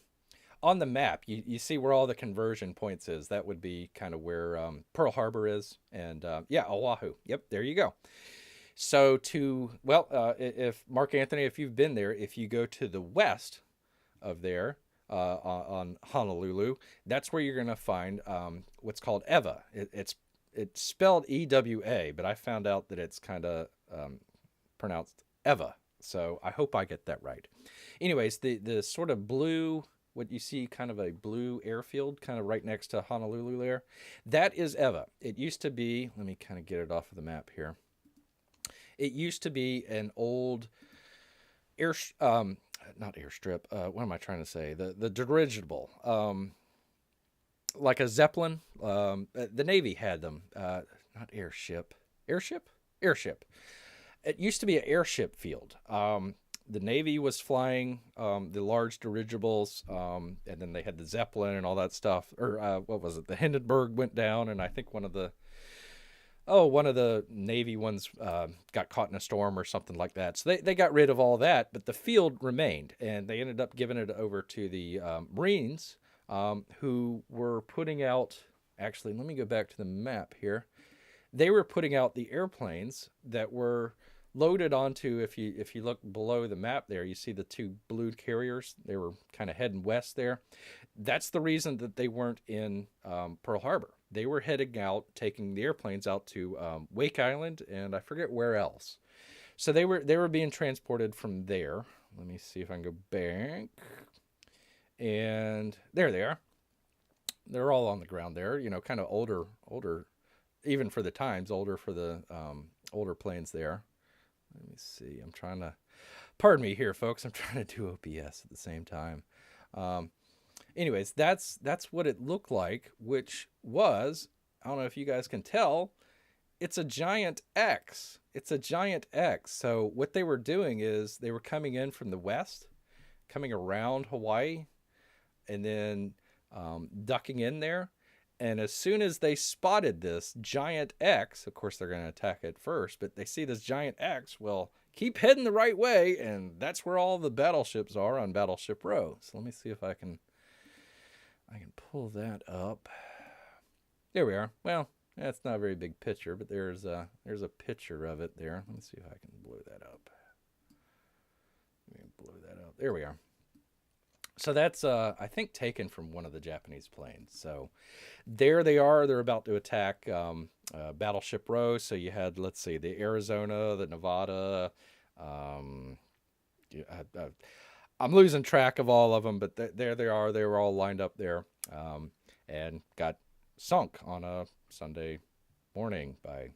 the map, you see where all the conversion points is. That would be kind of where Pearl Harbor is. And yeah, Oahu. Yep, there you go. So if Mark Anthony, if you've been there, if you go to the west of there on Honolulu, that's where you're going to find what's called Eva. It's spelled EWA, but I found out that it's kind of pronounced Eva. So I hope I get that right. Anyways, the sort of blue, what you see, kind of a blue airfield, kind of right next to Honolulu there, that is Eva. It used to be, let me kind of get it off of the map here. It used to be an old not airstrip. What am I trying to say? The dirigible, like a Zeppelin. The Navy had them. Not airship. Airship. It used to be an airship field. The Navy was flying the large dirigibles, and then they had the Zeppelin and all that stuff. Or what was it? The Hindenburg went down, and I think one of the Navy ones got caught in a storm or something like that. So they got rid of all that, but the field remained, and they ended up giving it over to the Marines, who were putting out. Actually, let me go back to the map here. They were putting out the airplanes that were loaded onto. If you look below the map there, you see the two blue carriers. They were kind of heading west there. That's the reason that they weren't in Pearl Harbor. They were heading out, taking the airplanes out to Wake Island, and I forget where else. So they were being transported from there. Let me see if I can go back. And there they are. They're all on the ground there. You know, kind of older, even for the times, older for the older planes there. Let me see. Pardon me here, folks. I'm trying to do OBS at the same time. Anyways, that's what it looked like, which was, I don't know if you guys can tell, it's a giant X. It's a giant X. So what they were doing is they were coming in from the west, coming around Hawaii, and then ducking in there. And as soon as they spotted this giant X, of course they're going to attack it first, but they see this giant X, well, keep heading the right way, and that's where all the battleships are on Battleship Row. So let me see if I can pull that up. There we are. Well, that's not a very big picture, but there's a picture of it there. Let me see if I can blow that up. Let me blow that up. There we are. So that's, I think, taken from one of the Japanese planes. So there they are. They're about to attack Battleship Row. So you had, let's see, the Arizona, the Nevada. I'm losing track of all of them, but there they are. They were all lined up there and got sunk on a Sunday morning by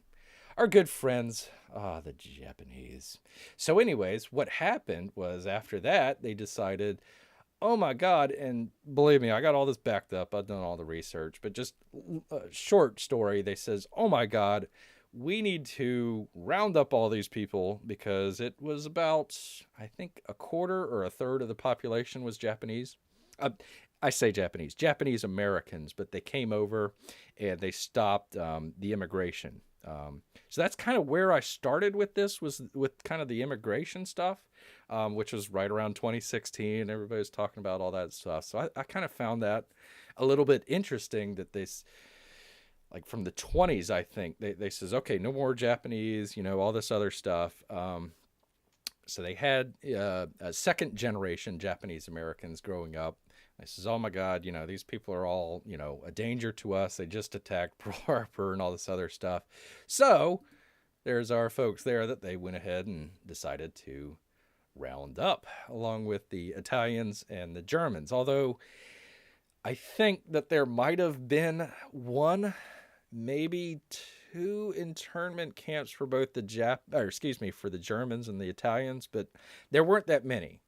our good friends, the Japanese. So anyways, what happened was after that, they decided, oh my God, and believe me, I got all this backed up. I've done all the research, but just a short story. They says, oh my God, we need to round up all these people because it was about, I think, a quarter or a third of the population was Japanese. I say Japanese Americans, but they came over and they stopped the immigration. So that's kind of where I started with this, was with kind of the immigration stuff, which was right around 2016. Everybody was talking about all that stuff. So I kind of found that a little bit interesting that this, like from the 20s, I think, they says, okay, no more Japanese, all this other stuff. So they had a second generation Japanese Americans growing up. I says, oh my God, these people are all, a danger to us. They just attacked Pearl Harbor and all this other stuff. So there's our folks there that they went ahead and decided to round up along with the Italians and the Germans. Although I think that there might have been one, maybe two internment camps for both for the Germans and the Italians, but there weren't that many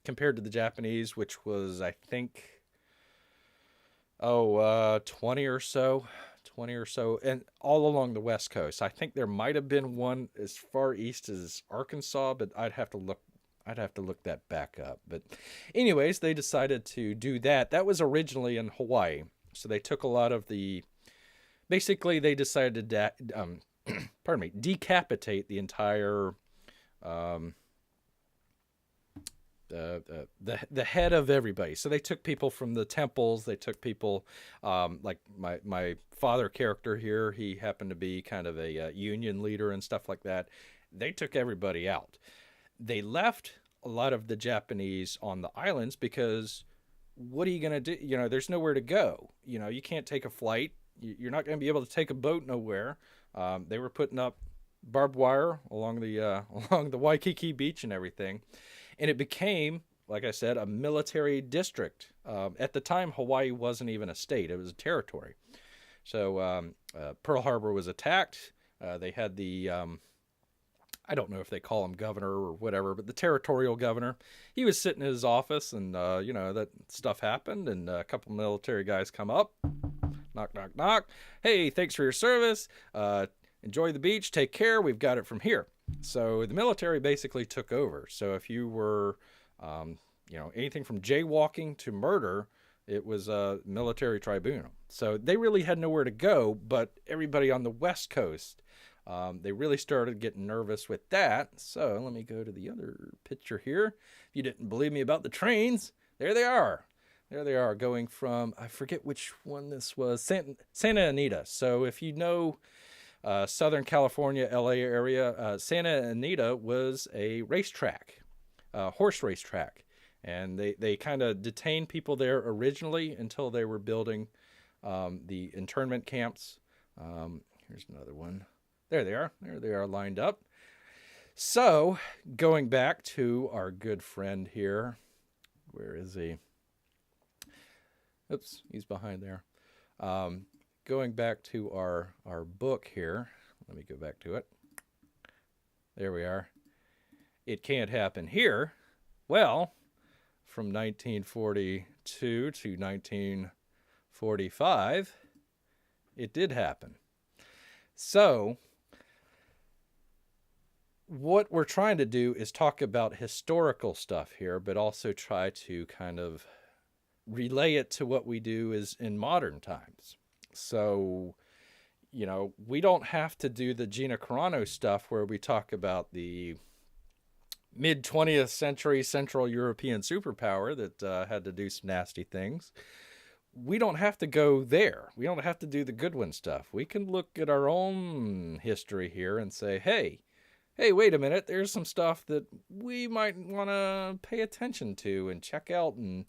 compared to the Japanese, which was, I think, 20 or so, and all along the West Coast. I think there might have been one as far east as Arkansas, but I'd have to look that back up. But anyways, they decided to do that. That was originally in Hawaii, so they took a lot of the. Basically, they decided to pardon me, decapitate the entire um, the head of everybody. So they took people from the temples. They took people like my father character here. He happened to be kind of a union leader and stuff like that. They took everybody out. They left a lot of the Japanese on the islands because what are you going to do? You know, there's nowhere to go. You know, you can't take a flight. You're not going to be able to take a boat nowhere. They were putting up barbed wire along the along the Waikiki beach and everything, and it became, like I said, a military district. At the time, Hawaii wasn't even a state; it was a territory. So Pearl Harbor was attacked. They had the I don't know if they call him governor or whatever, but the territorial governor. He was sitting in his office, and you know, that stuff happened, and a couple military guys come up, knock, knock, knock. Hey, thanks for your service. Enjoy the beach. Take care. We've got it from here. So the military basically took over. So if you were, you know, anything from jaywalking to murder, it was a military tribunal. So they really had nowhere to go, but everybody on the West Coast, they really started getting nervous with that. So let me go to the other picture here. If you didn't believe me about the trains, there they are. There they are, going from, I forget which one this was, Santa Anita. So if you know Southern California, LA area, Santa Anita was a racetrack, horse racetrack. And they kind of detained people there originally until they were building the internment camps. Here's another one. There they are. There they are lined up. So going back to our good friend here. Where is he? Oops, he's behind there. Going back to our book here. Let me go back to it. There we are. It can't happen here. Well, from 1942 to 1945, it did happen. So what we're trying to do is talk about historical stuff here, but also try to kind of relay it to what we do is in modern times. So, you know, we don't have to do the Gina Carano stuff where we talk about the mid-20th century Central European superpower that had to do some nasty things. We don't have to go there. We don't have to do the Goodwin stuff. We can look at our own history here and say, hey, wait a minute, there's some stuff that we might want to pay attention to and check out and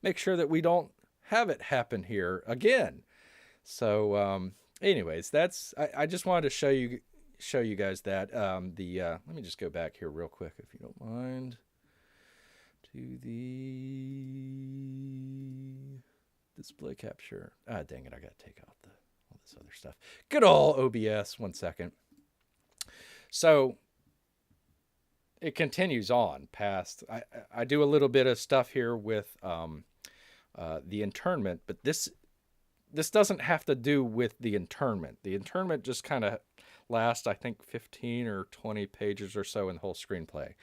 make sure that we don't have it happen here again. So, anyways, that's I just wanted to show you guys that. Let me just go back here real quick, if you don't mind, to the display capture. Ah, dang it, I got to take out all this other stuff. Good old OBS. 1 second. So it continues on past. I do a little bit of stuff here with the internment, but this doesn't have to do with the internment. The internment just kind of lasts, I think, 15 or 20 pages or so in the whole screenplay.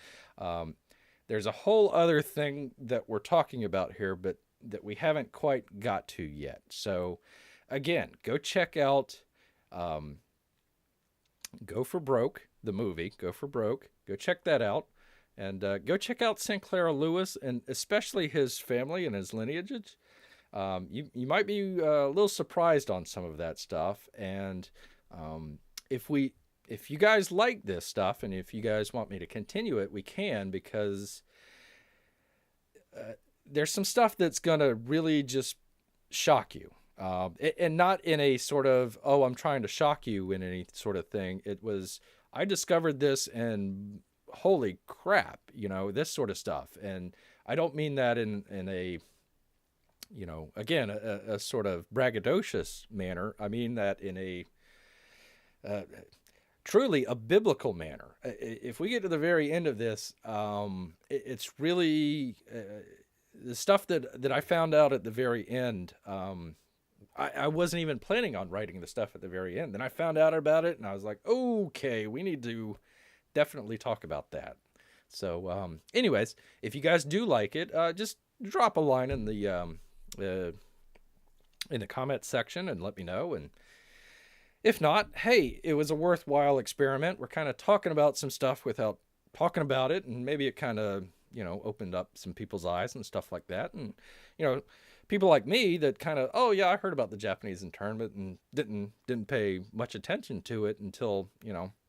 There's a whole other thing that we're talking about here, but that we haven't quite got to yet. So again, go check out Go for Broke, the movie, Go for Broke. Go check that out. And go check out Sinclair Lewis, and especially his family and his lineage. You might be a little surprised on some of that stuff. And if you guys like this stuff, and if you guys want me to continue it, we can, because there's some stuff that's going to really just shock you. And not in a sort of, oh, I'm trying to shock you in any sort of thing. It was, I discovered this and holy crap, you know, this sort of stuff. And I don't mean that in a, you know, again, a sort of braggadocious manner. I mean that in a truly a biblical manner. If we get to the very end of this, it's really the stuff that I found out at the very end. I wasn't even planning on writing the stuff at the very end. Then I found out about it, and I was like, okay, we need to definitely talk about that. So, anyways, if you guys do like it, just drop a line in the comment section and let me know. And If not, hey, it was a worthwhile experiment. We're kind of talking about some stuff without talking about it, and maybe it kind of, opened up some people's eyes and stuff like that. And, you know, people like me that kind of, oh yeah, I heard about the Japanese internment and didn't pay much attention to it until,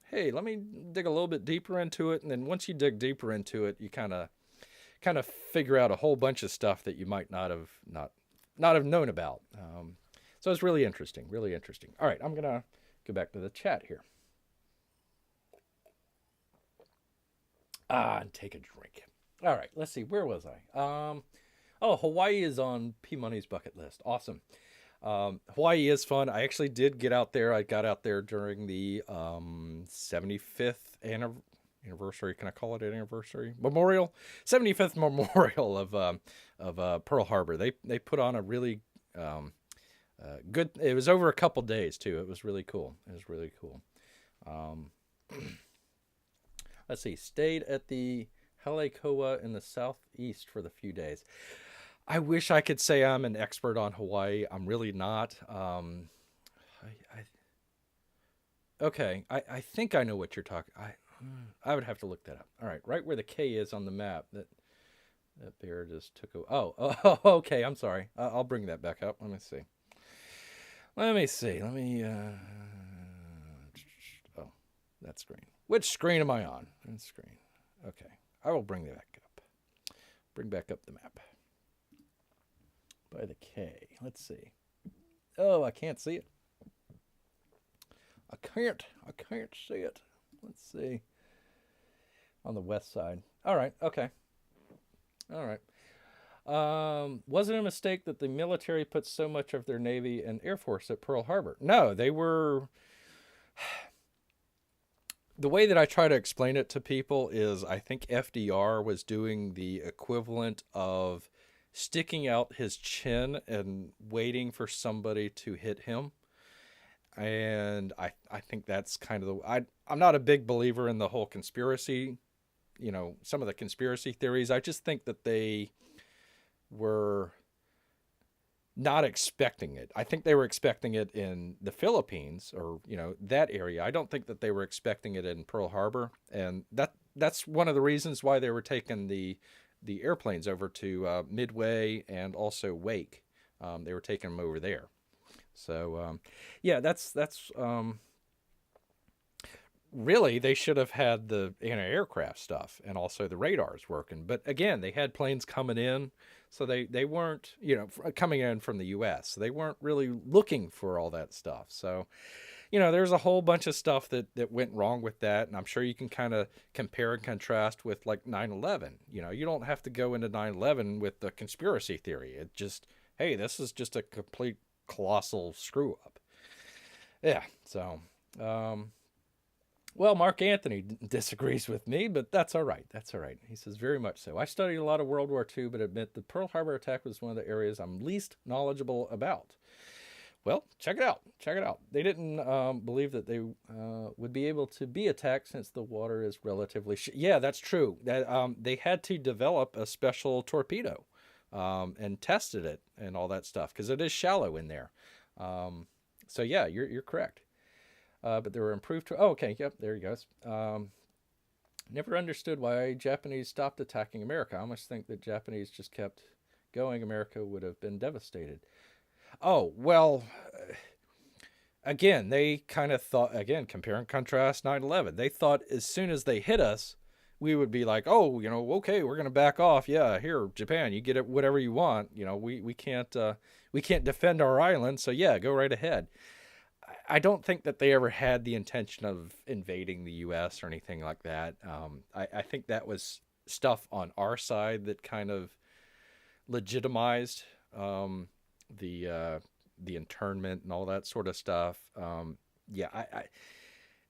hey, let me dig a little bit deeper into it. And then once you dig deeper into it, you kind of figure out a whole bunch of stuff that you might not have known about. So it's really interesting, really interesting. All right, I'm gonna go back to the chat here. And take a drink. All right, let's see. Where was I? Oh, Hawaii is on P Money's bucket list. Awesome. Hawaii is fun. I actually did get out there. I got out there during the 75th anniversary. Can I call it an anniversary? Memorial, 75th memorial of Pearl Harbor. They put on a really good. It was over a couple days too. It was really cool. It was really cool. Let's see. Stayed at the Halekoa in the southeast for the few days. I wish I could say I'm an expert on Hawaii. I'm really not. I think I know what you're talking. I would have to look that up. All right, right where the K is on the map. That bear just took a. Oh, okay. I'm sorry. I'll bring that back up. Let me see. Let me. Oh, that screen. Which screen am I on? That screen. Okay. I will bring that back up. Bring back up the map. By the K. Let's see. Oh, I can't see it. I can't see it. Let's see. On the west side. All right. Okay. All right. Was it a mistake that the military put so much of their Navy and Air Force at Pearl Harbor? No, they were. The way that I try to explain it to people is I think FDR was doing the equivalent of sticking out his chin and waiting for somebody to hit him. And I think that's kind of I'm not a big believer in the whole conspiracy, some of the conspiracy theories. I just think that they were not expecting it. I think they were expecting it in the Philippines or, that area. I don't think that they were expecting it in Pearl Harbor. And that's one of the reasons why they were taking the airplanes over to Midway and also Wake. They were taking them over there. So, yeah, that's really, they should have had the anti-aircraft stuff and also the radars working. But again, they had planes coming in, so they weren't, coming in from the U.S. So they weren't really looking for all that stuff. So, there's a whole bunch of stuff that went wrong with that. And I'm sure you can kind of compare and contrast with like 9/11. You don't have to go into 9/11 with the conspiracy theory. It just, hey, this is just a complete colossal screw up. Yeah. So, well, Mark Anthony disagrees with me, but that's all right. That's all right. He says, very much so. I studied a lot of World War II, but admit the Pearl Harbor attack was one of the areas I'm least knowledgeable about. Well, check it out. Check it out. They didn't believe that they would be able to be attacked since the water is relatively... Yeah, that's true. That they had to develop a special torpedo and tested it and all that stuff because it is shallow in there. So, yeah, you're correct. But there were improved... Oh, okay, yep, there he goes. Never understood why Japanese stopped attacking America. I almost think that Japanese just kept going. America would have been devastated. Oh, well, again, they kind of thought, again, compare and contrast 9/11. They thought as soon as they hit us, we would be like, oh, okay, we're going to back off. Yeah, here, Japan, you get it, whatever you want. We can't defend our island. So, yeah, go right ahead. I don't think that they ever had the intention of invading the U.S. or anything like that. I think that was stuff on our side that kind of legitimized the internment and all that sort of stuff.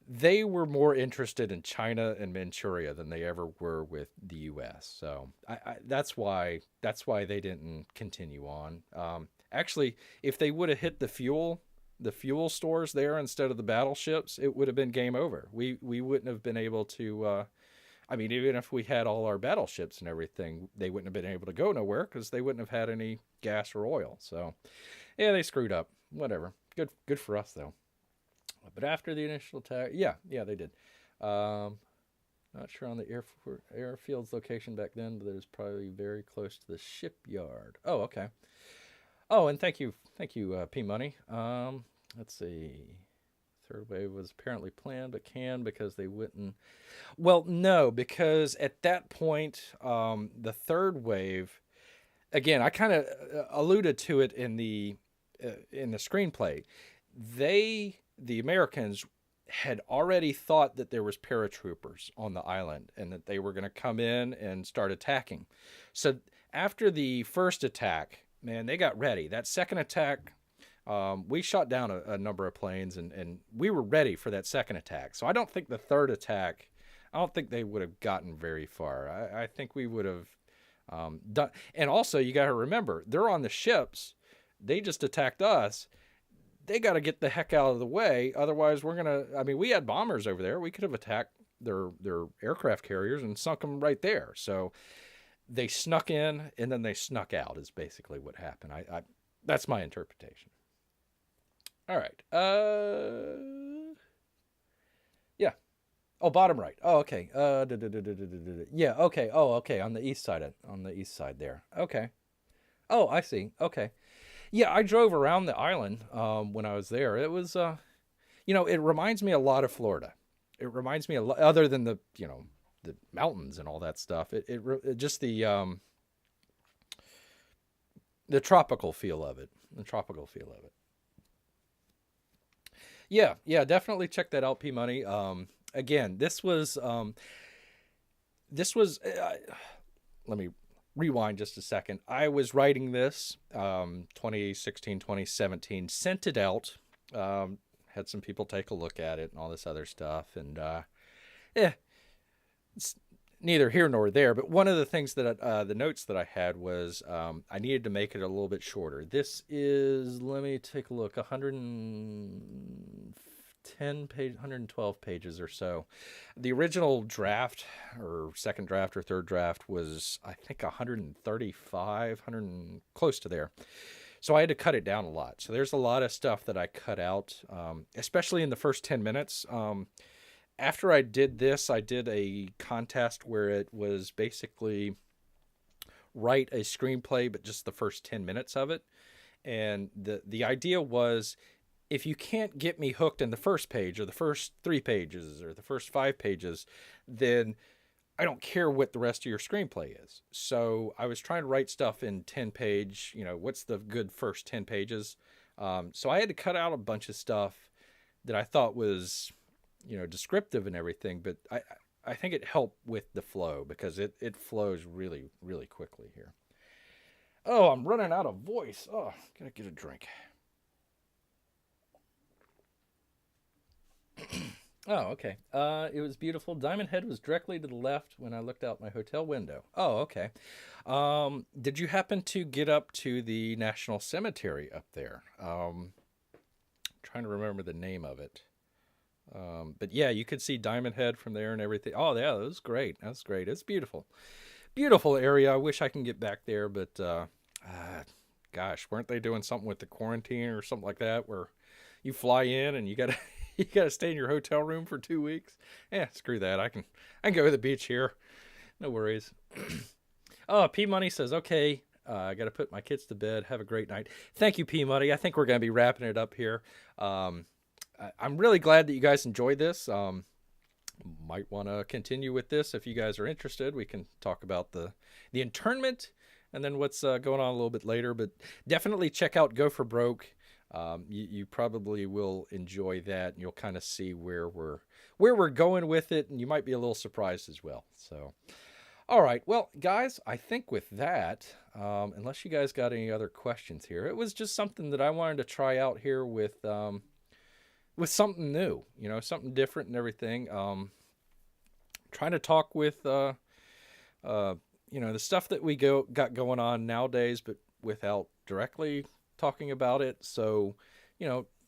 They were more interested in China and Manchuria than they ever were with the U.S. So that's why they didn't continue on. Actually, if they would have hit the fuel stores there instead of the battleships, it would have been game over. We wouldn't have been able to. Even if we had all our battleships and everything, they wouldn't have been able to go nowhere because they wouldn't have had any gas or oil. So, yeah, they screwed up. Whatever. Good for us though. But after the initial attack, yeah, they did. Um, Not sure on the airfield's location back then, but it was probably very close to the shipyard. Oh, okay. Oh, and thank you, P Money. Let's see. Third wave was apparently planned, but canned because they wouldn't. Well, no, because at that point, the third wave. Again, I kind of alluded to it in the screenplay. The Americans, had already thought that there was paratroopers on the island and that they were going to come in and start attacking. So after the first attack, man, they got ready. That second attack, we shot down a number of planes and we were ready for that second attack. So I don't think the third attack, I don't think they would have gotten very far. I think we would have done. And also, you got to remember, they're on the ships. They just attacked us. They got to get the heck out of the way. Otherwise, we're going to, I mean, we had bombers over there. We could have attacked their aircraft carriers and sunk them right there. So they snuck in and then they snuck out is basically what happened. That's my interpretation. All right. Yeah. Oh, bottom right. Oh, okay. Yeah. Okay. Oh, okay. On the east side there. Okay. Oh, I see. Okay. Yeah, I drove around the island when I was there. It was, it reminds me a lot of Florida. It reminds me a lot, other than the mountains and all that stuff. It just the tropical feel of it. The tropical feel of it. Yeah, definitely check that out, P Money. Again, this was. Let me rewind just a second. I was writing this 2016, 2017, sent it out, had some people take a look at it and all this other stuff. And it's neither here nor there. But one of the things that the notes that I had was I needed to make it a little bit shorter. This is, let me take a look, 112 pages or so. The original draft or second draft or third draft was, I think, 135, close to there. So I had to cut it down a lot. So there's a lot of stuff that I cut out, especially in the first 10 minutes. After I did this, I did a contest where it was basically write a screenplay, but just the first 10 minutes of it. And the idea was, if you can't get me hooked in the first page or the first 3 pages or the first 5 pages, then I don't care what the rest of your screenplay is. So I was trying to write stuff in 10 page, what's the good first 10 pages? So I had to cut out a bunch of stuff that I thought was, descriptive and everything, but I think it helped with the flow because it flows really, really quickly here. Oh, I'm running out of voice. Oh, gotta get a drink. Oh, okay. It was beautiful. Diamond Head was directly to the left when I looked out my hotel window. Oh, okay. Did you happen to get up to the National Cemetery up there? Trying to remember the name of it. But yeah, you could see Diamond Head from there and everything. Oh, yeah, that was great. That's great. It's beautiful. Beautiful area. I wish I can get back there, but gosh, weren't they doing something with the quarantine or something like that where you fly in and you gotta you gotta stay in your hotel room for 2 weeks? Yeah, screw that. I can go to the beach here. No worries. Oh, P Money says, okay, I got to put my kids to bed. Have a great night. Thank you, P Money. I think we're going to be wrapping it up here. I'm really glad that you guys enjoyed this. Might want to continue with this if you guys are interested. We can talk about the internment and then what's going on a little bit later. But definitely check out Go for Broke. You probably will enjoy that, and you'll kind of see where we're going with it, and you might be a little surprised as well. So, all right, well, guys, I think with that, unless you guys got any other questions here, it was just something that I wanted to try out here with something new, something different and everything. Trying to talk with the stuff that we got going on nowadays, but without directly talking about it. So,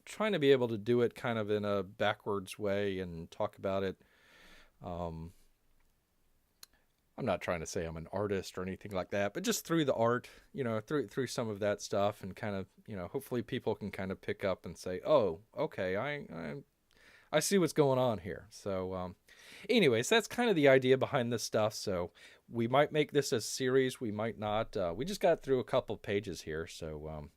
trying to be able to do it kind of in a backwards way and talk about it. I'm not trying to say I'm an artist or anything like that, but just through the art, through some of that stuff, and kind of, hopefully people can kind of pick up and say, oh, okay, I see what's going on here. So, anyways, that's kind of the idea behind this stuff. So we might make this a series. We might not. We just got through a couple pages here. So,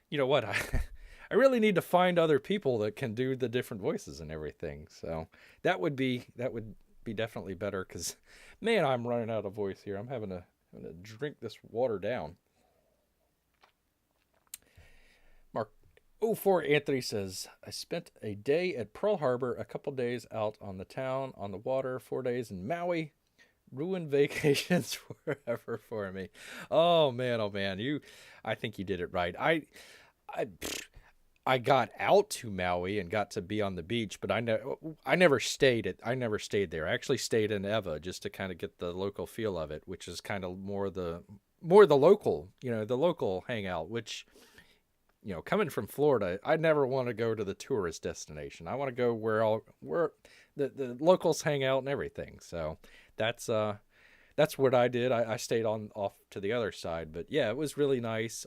you know what? I really need to find other people that can do the different voices and everything. So that would be definitely better. Because, man, I'm running out of voice here. I'm having to drink this water down. Mark 04 Anthony says, I spent a day at Pearl Harbor, a couple days out on the town, on the water, 4 days in Maui. Ruined vacations forever for me. Oh man, I think you did it right. I got out to Maui and got to be on the beach, but I never stayed there. I actually stayed in Eva just to kind of get the local feel of it, which is kind of more the local, the local hangout, which, coming from Florida, I never want to go to the tourist destination. I want to go where the locals hang out and everything. So that's what I did. I stayed off to the other side, but yeah, it was really nice.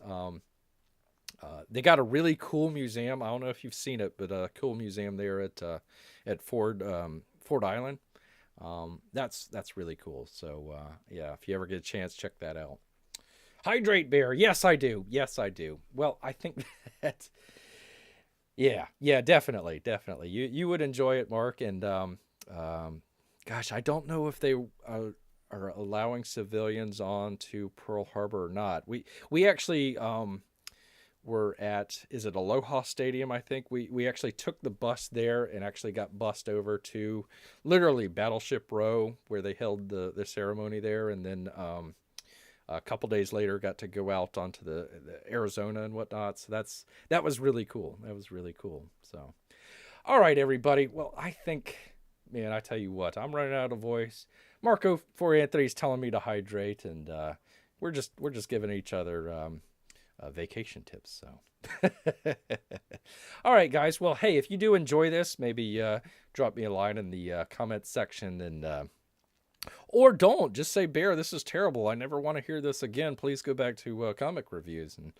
They got a really cool museum. I don't know if you've seen it, but a cool museum there at Ford Island. That's really cool. So yeah, if you ever get a chance, check that out. Hydrate Bear. Yes, I do. Well, I think that yeah, definitely. You would enjoy it, Mark. And gosh, I don't know if they are allowing civilians on to Pearl Harbor or not. We actually were at, is it Aloha Stadium? I think we actually took the bus there and actually got bussed over to literally Battleship Row, where they held the ceremony there, and then a couple days later got to go out onto the Arizona and whatnot. So that was really cool. So, all right, everybody. Well, I think, man, I tell you what, I'm running out of voice. Marco for Anthony's telling me to hydrate, and we're just giving each other vacation tips. So, all right, guys. Well, hey, if you do enjoy this, maybe drop me a line in the comments section, and or don't just say, Bear, this is terrible. I never want to hear this again. Please go back to comic reviews, and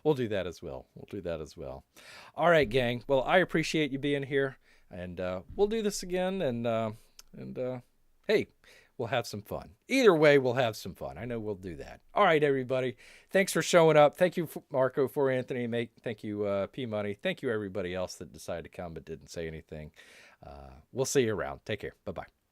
we'll do that as well. All right, gang. Well, I appreciate you being here, and we'll do this again. And hey, we'll have some fun. Either way, we'll have some fun. I know we'll do that. All right, everybody. Thanks for showing up. Thank you, Marco, for Anthony. Thank you, P Money. Thank you, everybody else that decided to come but didn't say anything. We'll see you around. Take care. Bye-bye.